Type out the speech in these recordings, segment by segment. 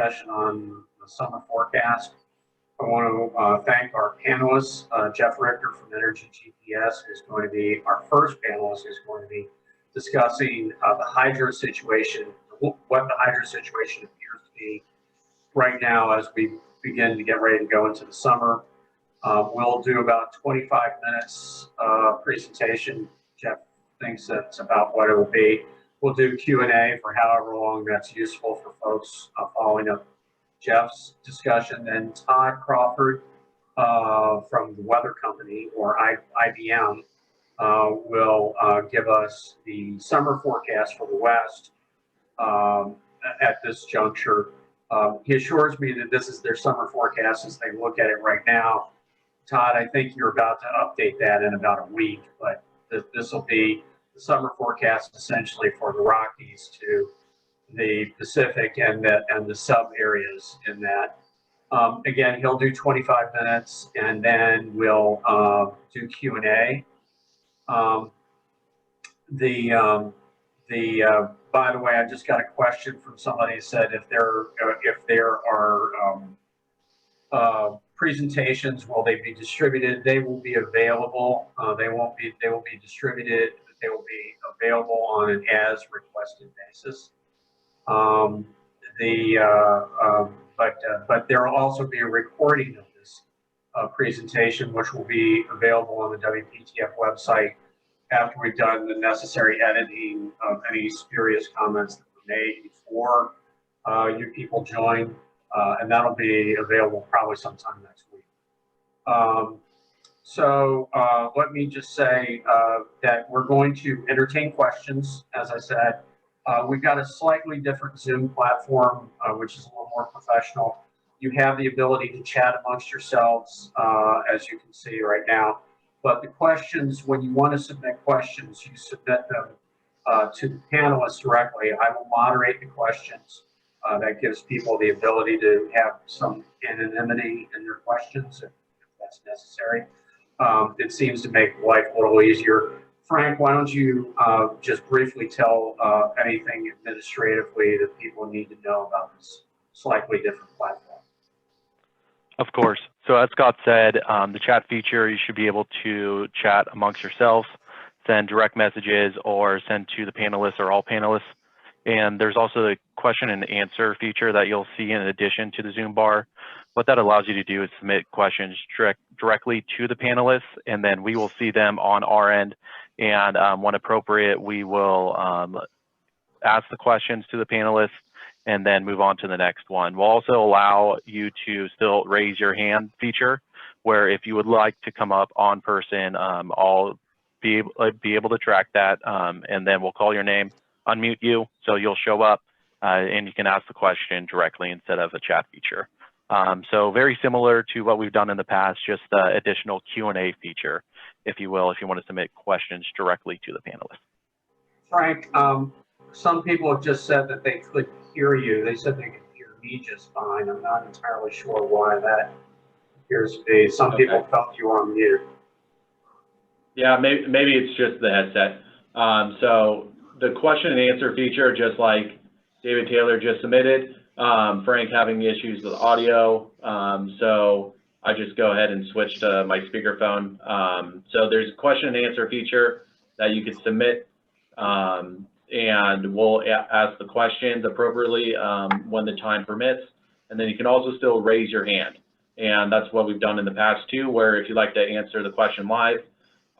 discussion on the summer forecast. I want to thank our panelists, Jeff Richter from Energy GPS, who's going to be our first panelist, who's going to be discussing the hydro situation, what the hydro situation appears to be right now as we begin to get ready to go into the summer. We'll do about 25 minutes presentation. Jeff thinks that's about what it will be. We'll do Q&A for however long that's useful for folks following up Jeff's discussion. And Todd Crawford from the Weather Company, or IBM, will give us the summer forecast for the West at this juncture. He assures me that this is their summer forecast as they look at it right now. Todd, I think you're about to update that in about a week, but this will be the summer forecast essentially for the Rockies to the Pacific and the sub areas in that. Again, he'll do 25 minutes and then we'll do Q&A. By the way, I just got a question from somebody who said if there are presentations, will they be distributed? They will be available. They will be distributed. They will be available on an as requested basis. But there will also be a recording of this presentation, which will be available on the WPTF website after we've done the necessary editing of any spurious comments that were made before you people join, and that'll be available probably sometime next week. Let me just say that we're going to entertain questions. As I said, we've got a slightly different Zoom platform, which is a little more professional. You have the ability to chat amongst yourselves, as you can see right now. But the questions, when you want to submit questions, you submit them to the panelists directly. I will moderate the questions. That gives people the ability to have some anonymity in their questions if that's necessary. It seems to make life a little easier. Frank, why don't you just briefly tell anything administratively that people need to know about this slightly different platform? Of course. So as Scott said, the chat feature, you should be able to chat amongst yourselves, send direct messages, or send to the panelists or all panelists. And there's also the question and answer feature that you'll see in addition to the Zoom bar. What that allows you to do is submit questions directly to the panelists, and then we will see them on our end. And when appropriate, we will ask the questions to the panelists and then move on to the next one. We'll also allow you to still raise your hand feature, where if you would like to come up on person, I'll be able to track that, and then we'll call your name, unmute you, so you'll show up, and you can ask the question directly instead of a chat feature. So very similar to what we've done in the past, just the additional Q&A feature, if you will, if you want to submit questions directly to the panelists. Frank, some people have just said that they could hear you. They said they could hear me just fine. I'm not entirely sure why that appears to be. Some people felt you were on mute. Yeah, maybe it's just the headset. So the question and answer feature, just like David Taylor just submitted, Frank having issues with audio, so I just go ahead and switch to my speakerphone. So there's a question and answer feature that you could submit, and we'll ask the questions appropriately when the time permits. And then you can also still raise your hand. And that's what we've done in the past too, where if you'd like to answer the question live,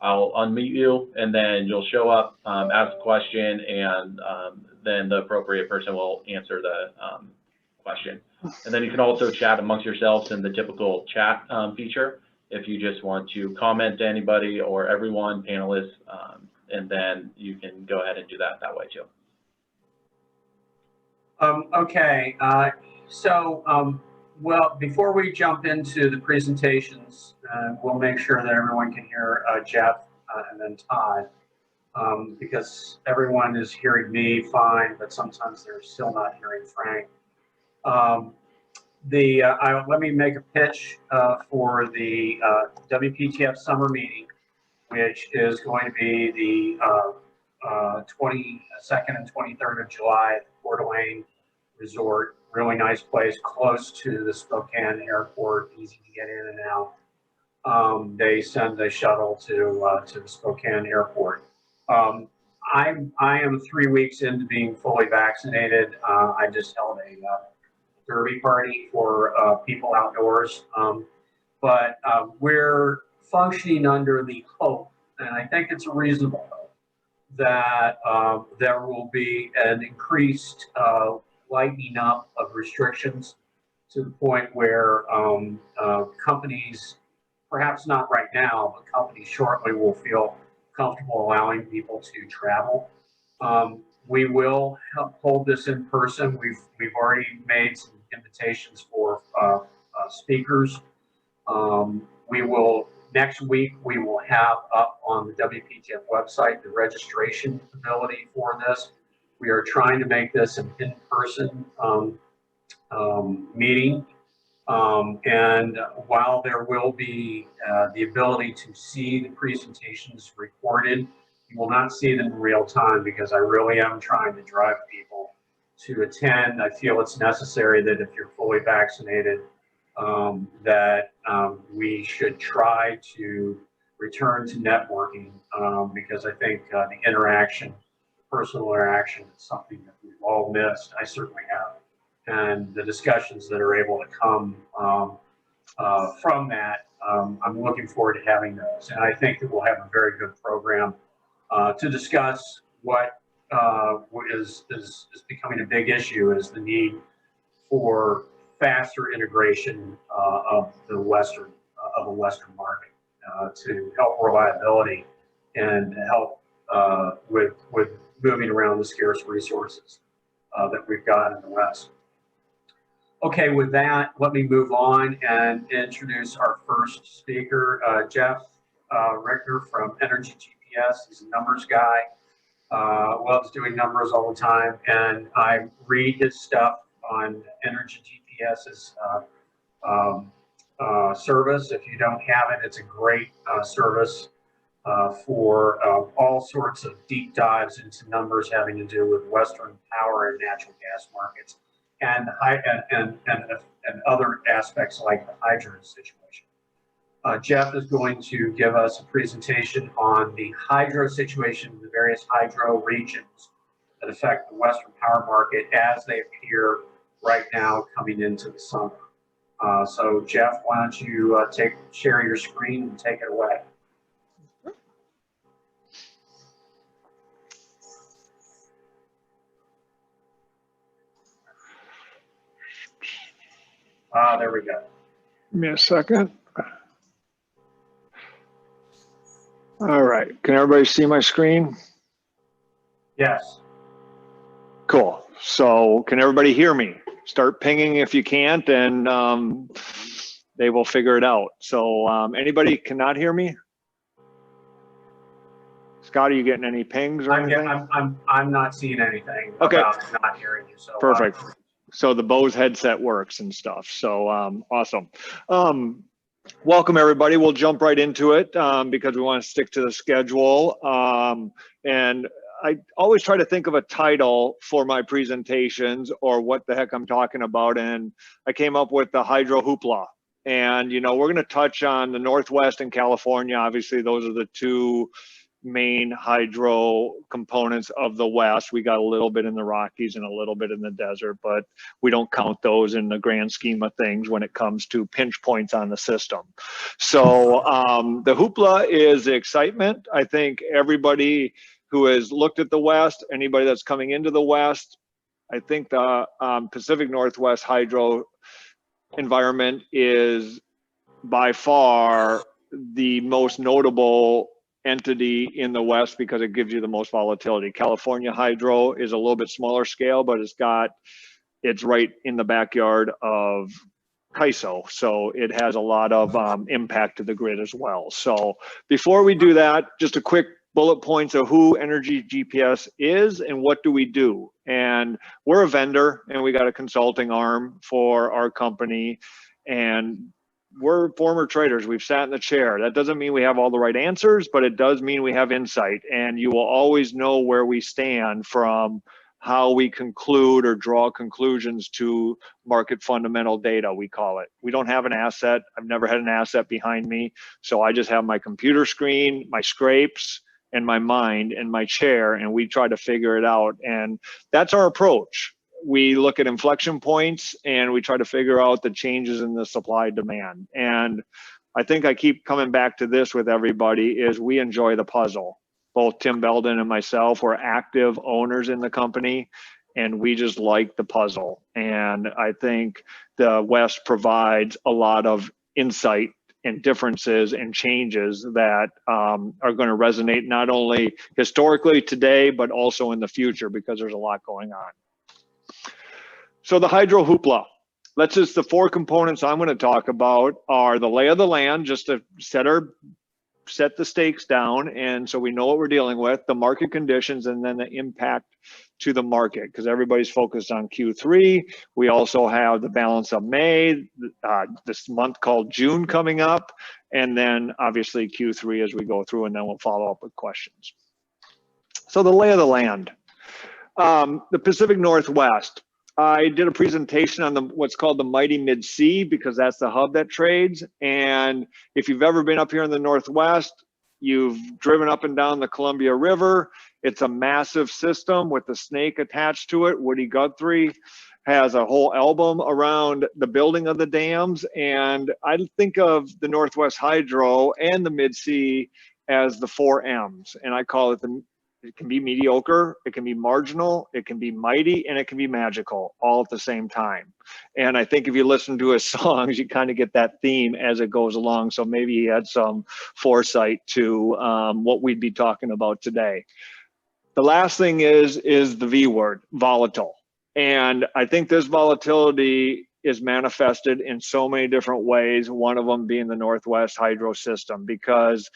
I'll unmute you, and then you'll show up, ask the question, and then the appropriate person will answer the question. And then you can also chat amongst yourselves in the typical chat feature if you just want to comment to anybody or everyone, panelists, and then you can go ahead and do that way too. Okay, well, before we jump into the presentations, we'll make sure that everyone can hear Jeff and then Todd, because everyone is hearing me fine, but sometimes they're still not hearing Frank. Let me make a pitch for the WPTF summer meeting, which is going to be the 22nd and 23rd of July at the Coeur d'Alene Resort really nice place, close to the Spokane airport, easy to get in and out. They send a shuttle to the Spokane airport. I am 3 weeks into being fully vaccinated. I just held a derby party for people outdoors. But we're functioning under the hope, and I think it's a reasonable hope, that there will be an increased lightening up of restrictions to the point where companies, perhaps not right now, but companies shortly will feel comfortable allowing people to travel. We will hold this in person. We've already made some invitations for speakers. We will, next week, we will have up on the WPTF website the registration ability for this. We are trying to make this an in-person meeting. And while there will be the ability to see the presentations recorded, you will not see them in real time because I really am trying to drive people to attend. I feel it's necessary that if you're fully vaccinated, that we should try to return to networking because I think the interaction, personal interaction, is something that we've all missed. I certainly have. And the discussions that are able to come from that, I'm looking forward to having those. And I think that we'll have a very good program to discuss what is becoming a big issue, is the need for faster integration of the Western market to help reliability and help with moving around the scarce resources that we've got in the West. Okay, with that, let me move on and introduce our first speaker, Jeff Richter from Energy GPS. He's a numbers guy, loves doing numbers all the time, and I read his stuff on Energy GPS's service. If you don't have it, it's a great service for all sorts of deep dives into numbers having to do with Western power and natural gas markets, and other aspects like the hydro situation. Jeff is going to give us a presentation on the hydro situation in the various hydro regions that affect the Western power market as they appear right now coming into the summer. So Jeff, why don't you share your screen and take it away. There we go. Give me a second. All right, can everybody see my screen? Yes. Cool. So can everybody hear me? Start pinging if you can't, and they will figure it out. So anybody cannot hear me? Scott, are you getting any pings or anything? I'm not seeing anything okay. About not hearing you. So perfect. So the Bose headset works and stuff. So awesome. Welcome everybody. We'll jump right into it because we want to stick to the schedule. And I always try to think of a title for my presentations or what the heck I'm talking about. And I came up with the Hydro Hoopla. And, you know, we're going to touch on the Northwest and California. Obviously, those are the two main hydro components of the West. We got a little bit in the Rockies and a little bit in the desert, but we don't count those in the grand scheme of things when it comes to pinch points on the system. So the hoopla is the excitement. I think everybody who has looked at the West, anybody that's coming into the West, I think the Pacific Northwest hydro environment is by far the most notable entity in the West because it gives you the most volatility. California hydro is a little bit smaller scale, but it's right in the backyard of CAISO, so it has a lot of impact to the grid as well. So before we do that, just a quick bullet points of who Energy GPS is and what do we do. And we're a vendor and we got a consulting arm for our company, and we're former traders. We've sat in the chair. That doesn't mean we have all the right answers, but it does mean we have insight, and you will always know where we stand from how we conclude or draw conclusions to market fundamental data, we call it. We don't have an asset. I've never had an asset behind me. So I just have my computer screen, my scrapes, and my mind and my chair, and we try to figure it out. And that's our approach. We look at inflection points and we try to figure out the changes in the supply demand. And I think I keep coming back to this with everybody is we enjoy the puzzle. Both Tim Belden and myself were active owners in the company, and we just like the puzzle. And I think the West provides a lot of insight and differences and changes that are going to resonate not only historically today, but also in the future, because there's a lot going on. So the hydro hoopla. Let's just, the four components I'm going to talk about are the lay of the land, just to set the stakes down, and so we know what we're dealing with, the market conditions, and then the impact to the market, because everybody's focused on Q3. We also have the balance of May, this month called June coming up, and then obviously Q3 as we go through, and then we'll follow up with questions. So the lay of the land. The Pacific Northwest. I did a presentation on what's called the Mighty Mid-Sea, because that's the hub that trades. And if you've ever been up here in the Northwest, you've driven up and down the Columbia River. It's a massive system with the snake attached to it. Woody Guthrie has a whole album around the building of the dams. And I think of the Northwest Hydro and the Mid-Sea as the 4 M's. And I call it it can be mediocre, it can be marginal, it can be mighty, and it can be magical all at the same time. And I think if you listen to his songs, you kind of get that theme as it goes along. So maybe he had some foresight to what we'd be talking about today. The last thing is the V word, volatile. And I think this volatility is manifested in so many different ways, one of them being the Northwest Hydro system, because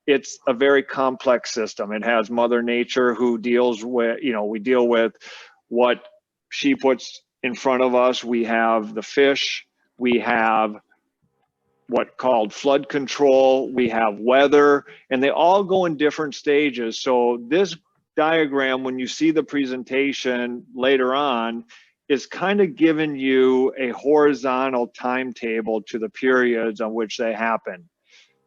it's a very complex system. It has Mother Nature who deals with, we deal with what she puts in front of us. We have the fish, we have what called flood control, we have weather, and they all go in different stages. So this diagram, when you see the presentation later on, is kind of giving you a horizontal timetable to the periods on which they happen.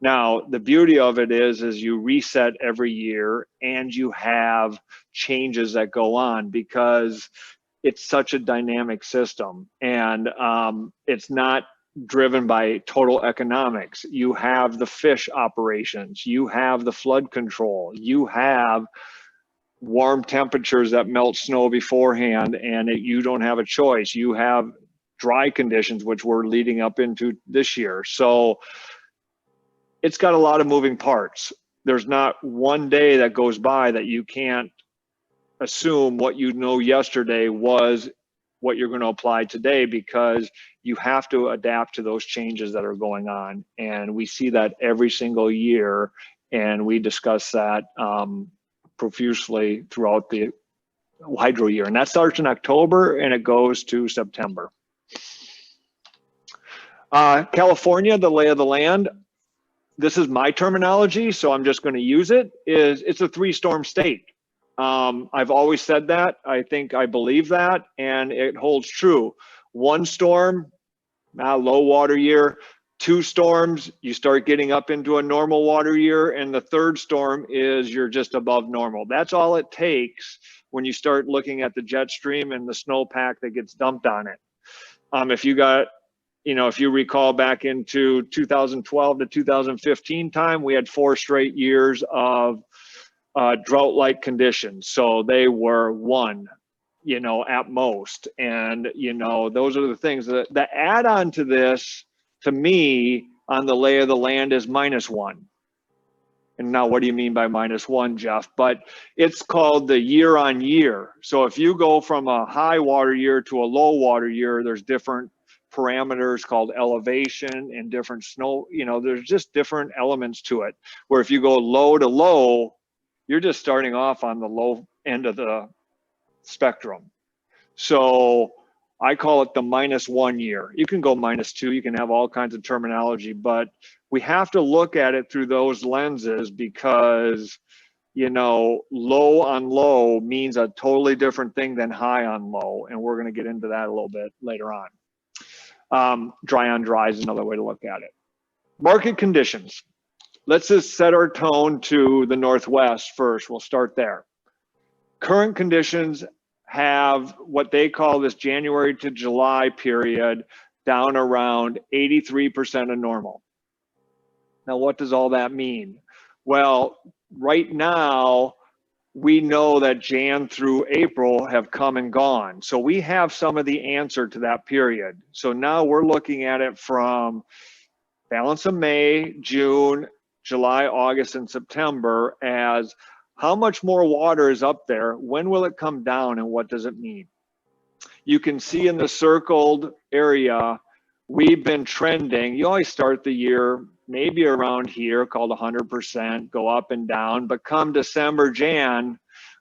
Now, the beauty of it is you reset every year and you have changes that go on, because it's such a dynamic system, and it's not driven by total economics. You have the fish operations, you have the flood control, you have warm temperatures that melt snow beforehand, and you don't have a choice. You have dry conditions, which we're leading up into this year. So it's got a lot of moving parts. There's not one day that goes by that you can't assume what you know yesterday was what you're going to apply today, because you have to adapt to those changes that are going on. And we see that every single year, and we discuss that profusely throughout the hydro year. And that starts in October and it goes to September. California, the lay of the land. This is my terminology, so I'm just going to use it. It's a 3-storm state. I've always said that. I believe that, and it holds true. 1 storm, low water year. 2 storms, you start getting up into a normal water year, and the 3rd storm is you're just above normal. That's all it takes when you start looking at the jet stream and the snowpack that gets dumped on it. If you got, if you recall back into 2012 to 2015 time, we had 4 straight years of drought-like conditions. So they were 1, at most. And, those are the things that the add-on to this, to me, on the lay of the land is -1. And now what do you mean by -1, Jeff? But it's called the year on year. So if you go from a high water year to a low water year, there's different parameters called elevation and different snow, there's just different elements to it. Where if you go low to low, you're just starting off on the low end of the spectrum. So I call it the -1 year. You can go -2, you can have all kinds of terminology, but we have to look at it through those lenses, because, you know, low on low means a totally different thing than high on low. And we're going to get into that a little bit later on. Dry on dry is another way to look at it. Market conditions. Let's just set our tone to the Northwest first. We'll start there. Current conditions have what they call this January to July period down around 83% of normal. Now, what does all that mean? Well, right now, we know that Jan through April have come and gone. So we have some of the answer to that period. So now we're looking at it from balance of May, June, July, August, and September as how much more water is up there, when will it come down, and what does it mean? You can see in the circled area, we've been trending. You always start the year maybe around here, called 100%, go up and down, but come December, Jan,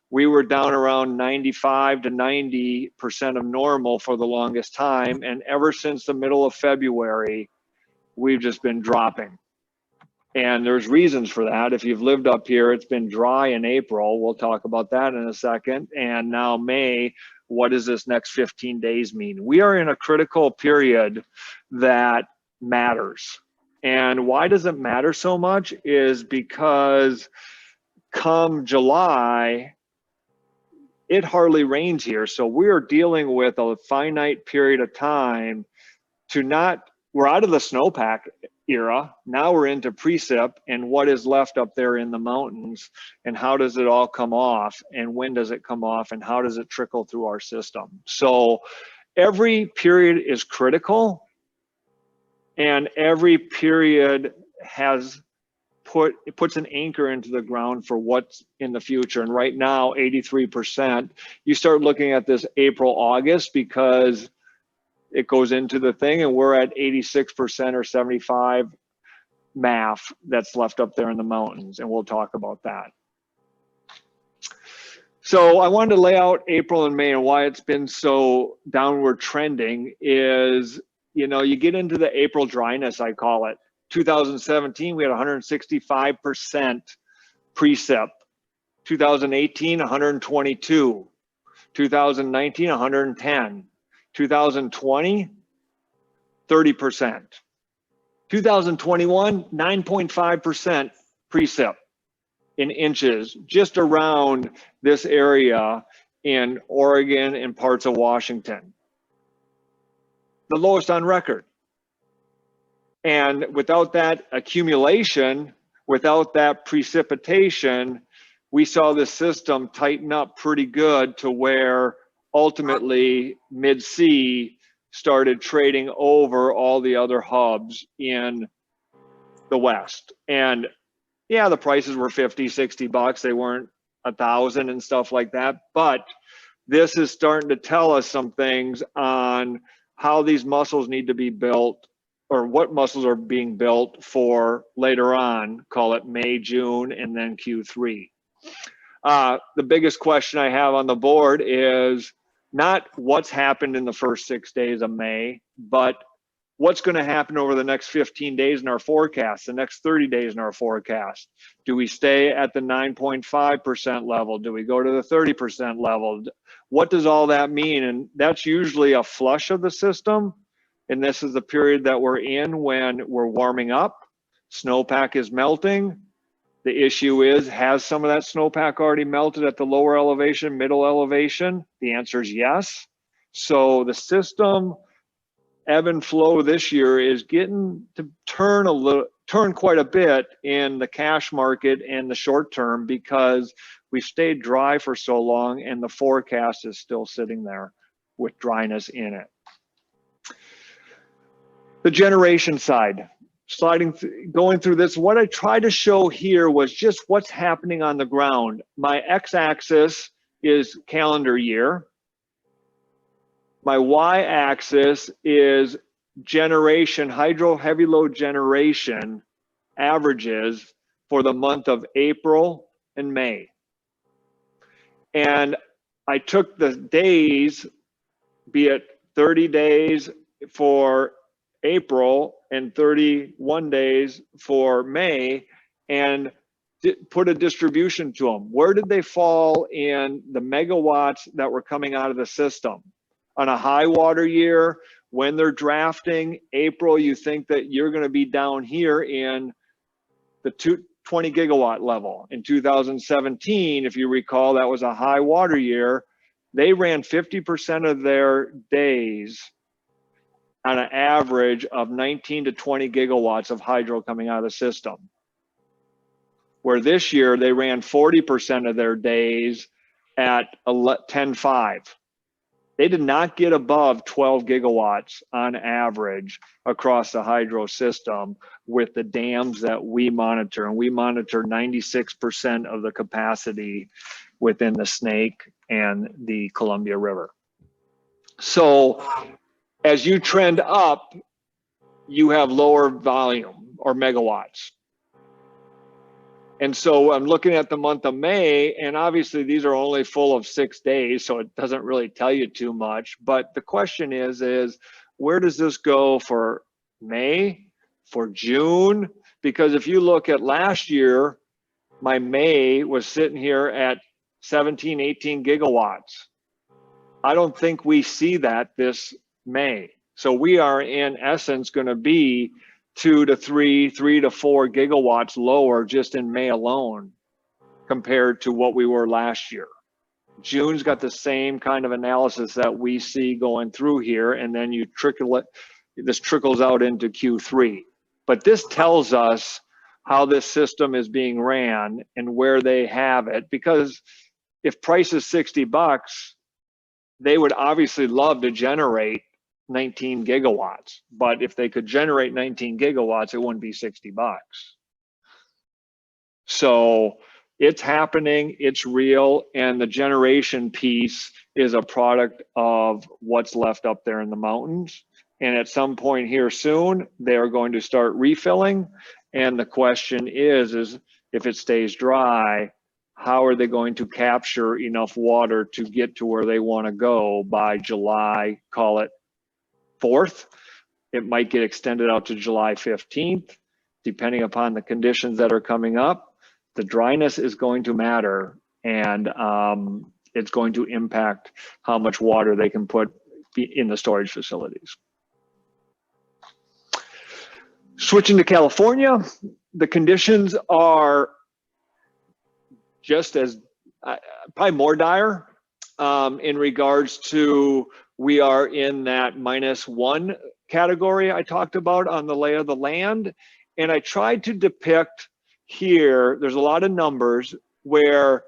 we were down around 95 to 90% of normal for the longest time, and ever since the middle of February, we've just been dropping. And there's reasons for that. If you've lived up here, it's been dry in April. We'll talk about that in a second. And now May, what does this next 15 days mean? We are in a critical period that matters. And why does it matter so much is because come July, it hardly rains here. So we're dealing with a finite period of time to not, we're out of the snowpack era. Now we're into precip and what is left up there in the mountains and how does it all come off and when does it come off and how does it trickle through our system. So every period is critical and every period has it puts an anchor into the ground for what's in the future. And right now, 83%, you start looking at this April, August, because it goes into the thing and we're at 86% or 75 MAF that's left up there in the mountains. And we'll talk about that. So I wanted to lay out April and May and why it's been so downward trending is, you know, you get into the April dryness, I call it. 2017, we had 165% precip. 2018, 122. 2019, 110. 2020, 30%. 2021, 9.5% precip in inches, just around this area in Oregon and parts of Washington. The lowest on record. And without that accumulation, without that precipitation, we saw the system tighten up pretty good to where ultimately mid-sea started trading over all the other hubs in the West. And yeah, the prices were 50, 60 bucks. They weren't 1,000 and stuff like that. But this is starting to tell us some things on how these muscles need to be built or what muscles are being built for later on, call it May, June, and then Q3. The biggest question I have on the board is not what's happened in the first 6 days of May, but what's going to happen over the next 15 days in our forecast, the next 30 days in our forecast. Do we stay at the 9.5% level? Do we go to the 30% level? What does all that mean? And that's usually a flush of the system. And this is the period that we're in when we're warming up. Snowpack is melting. The issue is, has some of that snowpack already melted at the lower elevation, middle elevation? The answer is yes. So the system ebb and flow this year is getting to turn quite a bit in the cash market and the short term because we've stayed dry for so long and the forecast is still sitting there with dryness in it. The generation side, going through this, what I tried to show here was just what's happening on the ground. My x-axis is calendar year. My y-axis is generation, hydro heavy load generation averages for the month of April and May. And I took the days, be it 30 days for April and 31 days for May, and put a distribution to them. Where did they fall in the megawatts that were coming out of the system? On a high water year, when they're drafting April, you think that you're going to be down here in the 20 gigawatt level. In 2017, if you recall, that was a high water year. They ran 50% of their days on an average of 19 to 20 gigawatts of hydro coming out of the system. Where this year they ran 40% of their days at 10.5. They did not get above 12 gigawatts on average across the hydro system with the dams that we monitor. And we monitor 96% of the capacity within the Snake and the Columbia River. So as you trend up, you have lower volume or megawatts. And so I'm looking at the month of May, and obviously these are only full of 6 days, so it doesn't really tell you too much. But the question is where does this go for May, for June? Because if you look at last year, my May was sitting here at 17, 18 gigawatts. I don't think we see that this May. So we are in essence going to be 2 to 3, 3 to 4 gigawatts lower just in May alone compared to what we were last year. June's got the same kind of analysis that we see going through here, and then you trickle it, this trickles out into Q3. But this tells us how this system is being ran and where they have it, because if price is $60, they would obviously love to generate 19 gigawatts, but if they could generate 19 gigawatts, it wouldn't be $60. So it's happening, it's real, and the generation piece is a product of what's left up there in the mountains. And at some point here soon, they are going to start refilling. And the question is if it stays dry, how are they going to capture enough water to get to where they want to go by July, call it 4th. It might get extended out to July 15th, depending upon the conditions that are coming up. The dryness is going to matter, and it's going to impact how much water they can put in the storage facilities. Switching to California, the conditions are just as, probably more dire in regards to, we are in that -1 category I talked about on the lay of the land. And I tried to depict here, there's a lot of numbers where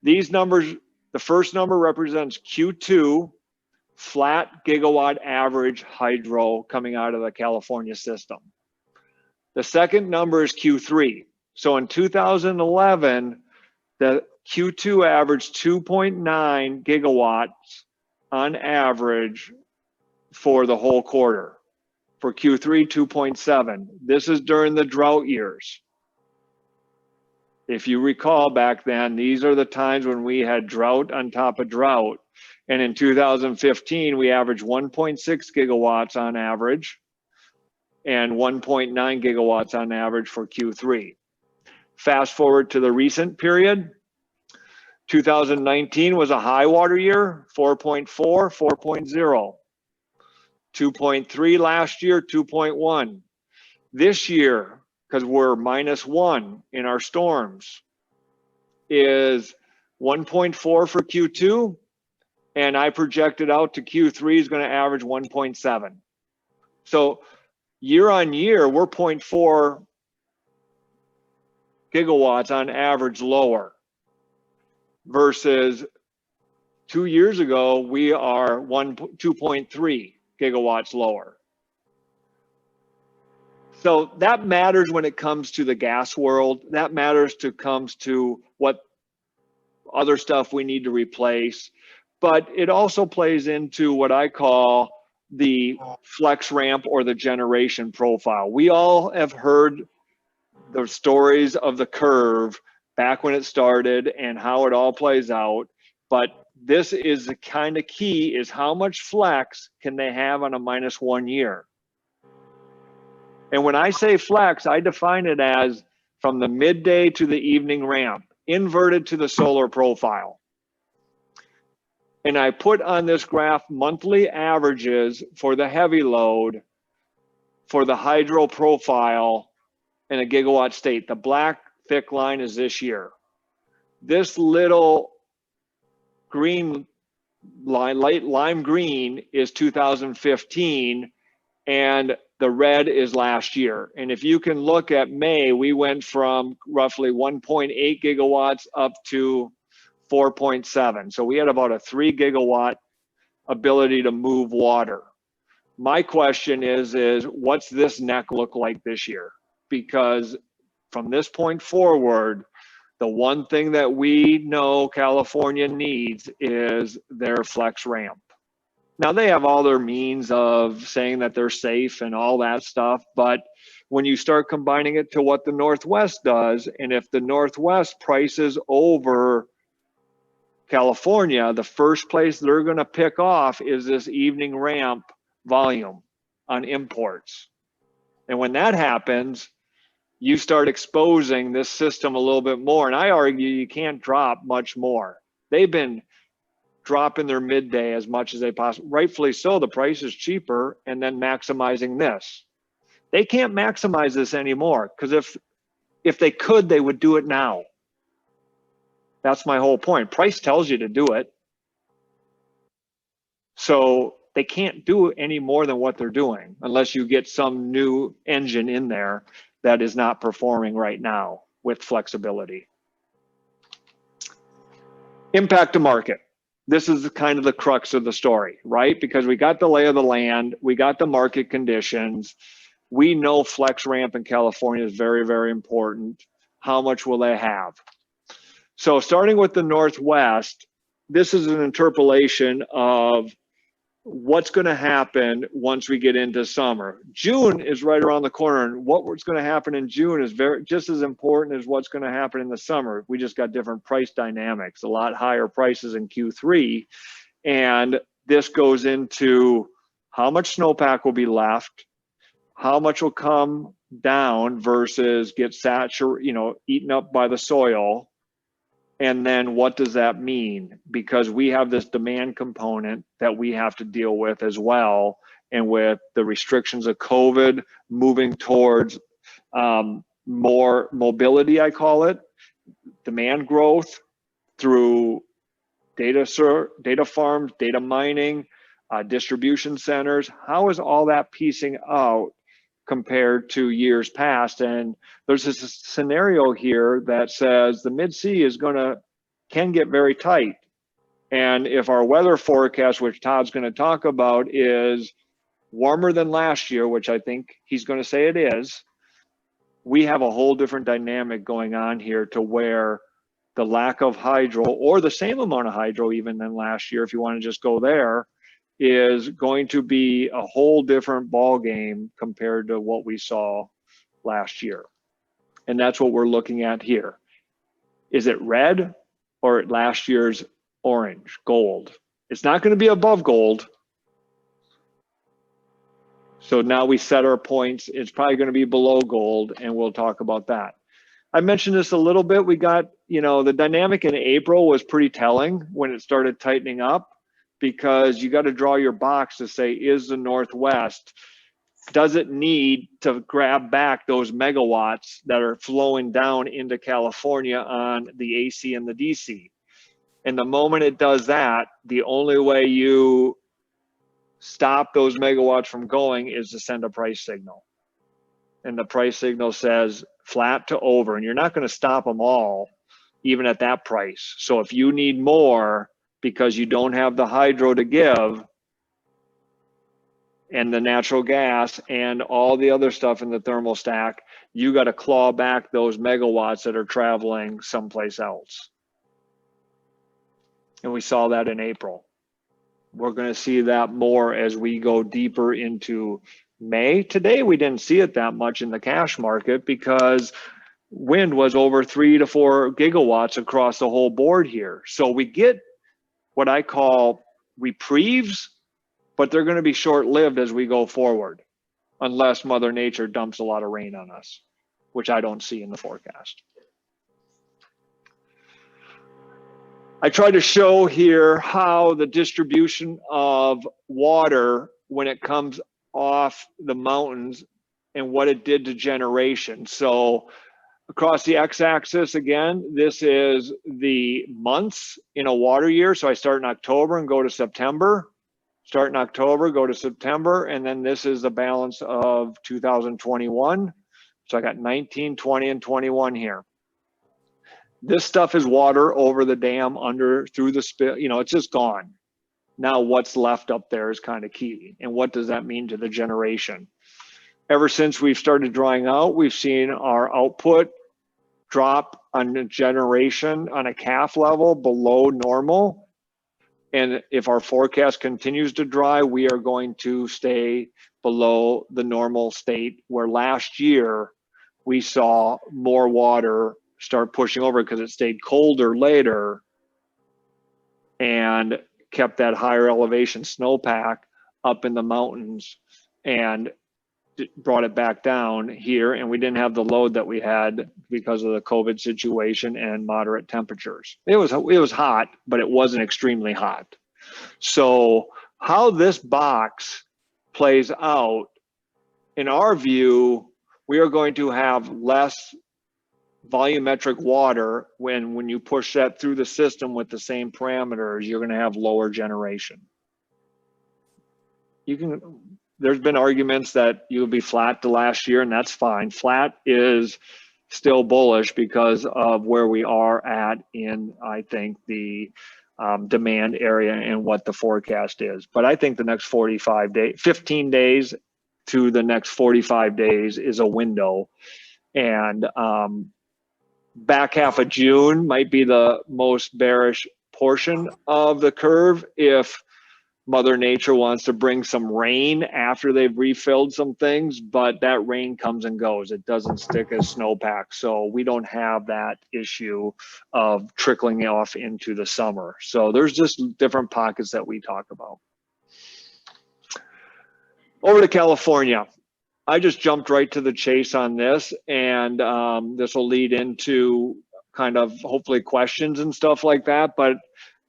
these numbers, the first number represents Q2, flat gigawatt average hydro coming out of the California system. The second number is Q3. So in 2011, the Q2 averaged 2.9 gigawatts on average for the whole quarter. For Q3, 2.7. This is during the drought years. If you recall back then, these are the times when we had drought on top of drought. And in 2015, we averaged 1.6 gigawatts on average and 1.9 gigawatts on average for Q3. Fast forward to the recent period, 2019 was a high water year, 4.4, 4.0. 2.3 last year, 2.1. This year, because we're -1 in our storms, is 1.4 for Q2, and I projected out to Q3 is going to average 1.7. So year on year, we're 0.4 gigawatts on average lower, versus 2 years ago, we are 2.3 gigawatts lower. So that matters when it comes to the gas world. That matters comes to what other stuff we need to replace. But it also plays into what I call the flex ramp or the generation profile. We all have heard the stories of the curve back when it started and how it all plays out. But this is the kind of key, is how much flex can they have on a -1 year? And when I say flex, I define it as from the midday to the evening ramp, inverted to the solar profile. And I put on this graph monthly averages for the heavy load for the hydro profile in a gigawatt state. The black thick line is this year. This little green line, light lime green, is 2015, and the red is last year. And if you can look at May, we went from roughly 1.8 gigawatts up to 4.7. So we had about a 3 gigawatt ability to move water. My question is what's this neck look like this year? Because from this point forward, the one thing that we know California needs is their flex ramp. Now, they have all their means of saying that they're safe and all that stuff, but when you start combining it to what the Northwest does, and if the Northwest prices over California, the first place they're going to pick off is this evening ramp volume on imports. And when that happens, you start exposing this system a little bit more. And I argue you can't drop much more. They've been dropping their midday as much as they possibly, rightfully so, the price is cheaper, and then maximizing this. They can't maximize this anymore, because if they could, they would do it now. That's my whole point. Price tells you to do it. So they can't do any more than what they're doing unless you get some new engine in there that is not performing right now with flexibility. Impact to market. This is kind of the crux of the story, right? Because we got the lay of the land, we got the market conditions. We know flex ramp in California is very, very important. How much will they have? So starting with the Northwest, this is an interpolation of what's going to happen once we get into summer. June is right around the corner, and what's going to happen in June is just as important as what's going to happen in the summer. We just got different price dynamics, a lot higher prices in Q3, and this goes into how much snowpack will be left, how much will come down versus get saturated, eaten up by the soil. And then what does that mean? Because we have this demand component that we have to deal with as well. And with the restrictions of COVID moving towards more mobility, I call it, demand growth through data farms, data mining, distribution centers. How is all that piecing out compared to years past? And there's this scenario here that says the mid-sea can get very tight. And if our weather forecast, which Todd's going to talk about, is warmer than last year, which I think he's going to say it is, we have a whole different dynamic going on here to where the lack of hydro, or the same amount of hydro even than last year, if you want to just go there, is going to be a whole different ball game compared to what we saw last year. And that's what we're looking at here. Is it red or last year's orange, gold? It's not going to be above gold. So now we set our points. It's probably going to be below gold, and we'll talk about that. I mentioned this a little bit. We got, the dynamic in April was pretty telling when it started tightening up, because you got to draw your box to say, is the Northwest, does it need to grab back those megawatts that are flowing down into California on the AC and the DC? And the moment it does that, the only way you stop those megawatts from going is to send a price signal. And the price signal says flat to over, and you're not going to stop them all, even at that price. So if you need more, because you don't have the hydro to give, and the natural gas and all the other stuff in the thermal stack, you got to claw back those megawatts that are traveling someplace else. And we saw that in April. We're going to see that more as we go deeper into May. Today, we didn't see it that much in the cash market because wind was over 3 to 4 gigawatts across the whole board here. So we get what I call reprieves, but they're going to be short-lived as we go forward, unless Mother Nature dumps a lot of rain on us, which I don't see in the forecast. I try to show here how the distribution of water when it comes off the mountains and what it did to generation. So across the x-axis, again, this is the months in a water year. So I start in October and go to September. Start in October, go to September, and then this is the balance of 2021. So I got 19, 20, and 21 here. This stuff is water over the dam, under, through the spill, you know, it's just gone. Now what's left up there is kind of key. And what does that mean to the generation? Ever since we've started drying out, we've seen our output drop on the generation on a calf level below normal. And if our forecast continues to dry, we are going to stay below the normal state, where last year we saw more water start pushing over because it stayed colder later and kept that higher elevation snowpack up in the mountains and brought it back down here. And we didn't have the load that we had because of the COVID situation and moderate temperatures. It was hot, but it wasn't extremely hot. So how this box plays out, in our view, we are going to have less volumetric water when you push that through the system with the same parameters. You're going to have lower generation. There's been arguments that you'll be flat to last year, and that's fine. Flat is still bullish because of where we are at in, I think, the demand area and what the forecast is. But I think the next 15 days to the next 45 days is a window. And back half of June might be the most bearish portion of the curve if Mother Nature wants to bring some rain after they've refilled some things, but that rain comes and goes. It doesn't stick as snowpack. So we don't have that issue of trickling off into the summer. So there's just different pockets that we talk about. Over to California. I just jumped right to the chase on this, and this will lead into kind of hopefully questions and stuff like that. But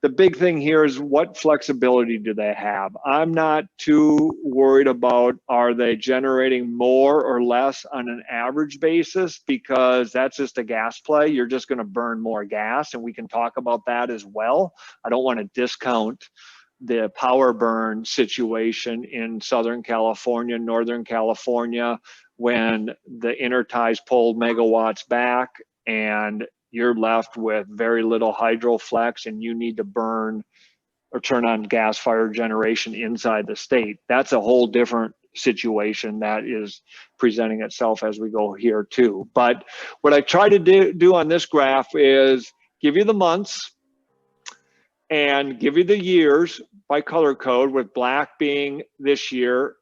the big thing here is, what flexibility do they have? I'm not too worried about, are they generating more or less on an average basis, because that's just a gas play. You're just going to burn more gas, and we can talk about that as well. I don't want to discount the power burn situation in Southern California, Northern California, when the interties pulled megawatts back and you're left with very little hydro flex, and you need to burn or turn on gas-fired generation inside the state. That's a whole different situation that is presenting itself as we go here too. But what I try to do on this graph is give you the months and give you the years by color code, with black being this year,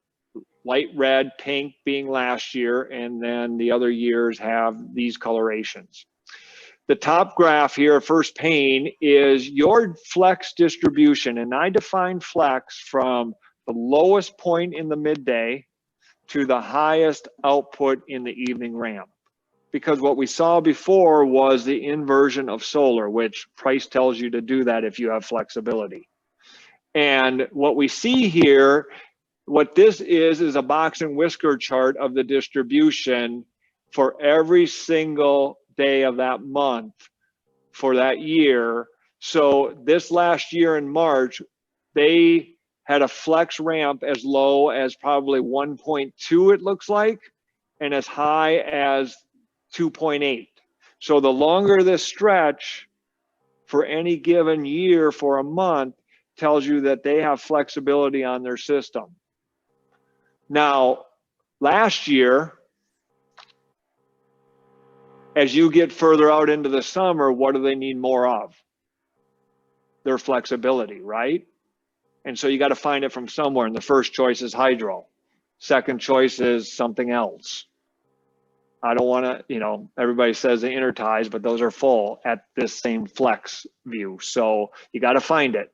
light red, pink being last year, and then the other years have these colorations. The top graph here, first pane, is your flex distribution. And I define flex from the lowest point in the midday to the highest output in the evening ramp. Because what we saw before was the inversion of solar, which price tells you to do that if you have flexibility. And what we see here, what this is a box and whisker chart of the distribution for every single day of that month for that year. So this last year in March, they had a flex ramp as low as probably 1.2, it looks like, and as high as 2.8. So the longer this stretch for any given year for a month tells you that they have flexibility on their system. Now, last year, as you get further out into the summer, what do they need more of? Their flexibility, right? And so you got to find it from somewhere. And the first choice is hydro. Second choice is something else. I don't want to, you know, everybody says the interties, but those are full at this same flex view. So you got to find it.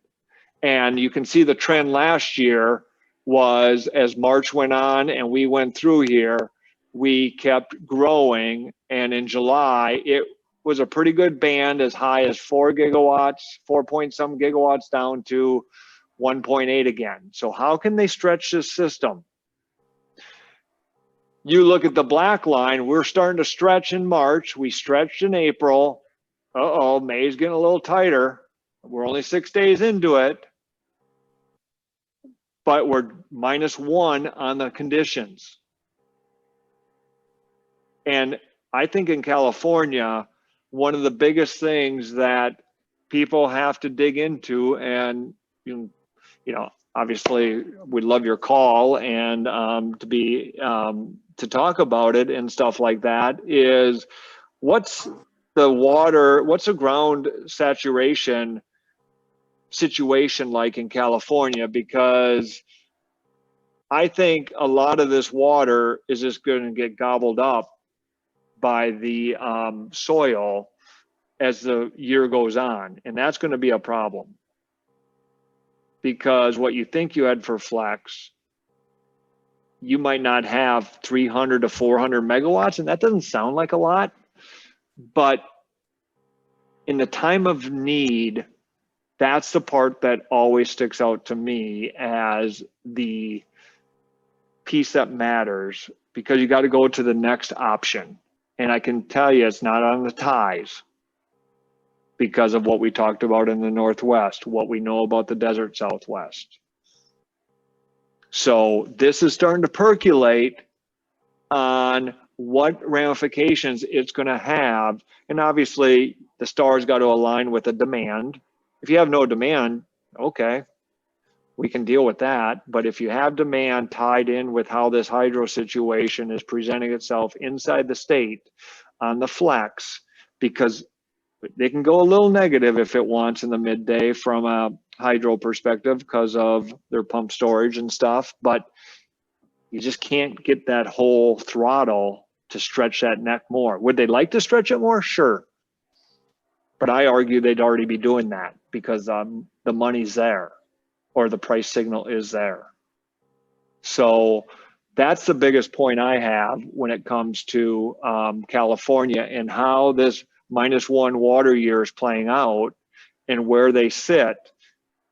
And you can see the trend last year was, as March went on and we went through here, we kept growing. And in July, it was a pretty good band, as high as 4 gigawatts, 4 point some gigawatts, down to 1.8 again. So how can they stretch this system? You look at the black line, we're starting to stretch in March. We stretched in April. Uh-oh, May's getting a little tighter. We're only 6 days into it, but we're -1 on the conditions. And I think in California, one of the biggest things that people have to dig into, and you know, obviously we'd love your call and to talk about it and stuff like that, is what's the ground saturation situation like in California? Because I think a lot of this water is just going to get gobbled up by the soil as the year goes on, and that's going to be a problem, because what you think you had for flex, you might not have 300 to 400 megawatts, and that doesn't sound like a lot, but in the time of need, that's the part that always sticks out to me as the piece that matters, because you got to go to the next option. And I can tell you it's not on the ties, because of what we talked about in the Northwest, what we know about the desert Southwest. So this is starting to percolate on what ramifications it's going to have. And obviously the stars got to align with the demand. If you have no demand, okay, we can deal with that. But if you have demand tied in with how this hydro situation is presenting itself inside the state on the flex, because they can go a little negative if it wants in the midday from a hydro perspective because of their pump storage and stuff, but you just can't get that whole throttle to stretch that neck more. Would they like to stretch it more? Sure. But I argue they'd already be doing that because the money's there, or the price signal is there. So that's the biggest point I have when it comes to California and how this -1 water year is playing out, and where they sit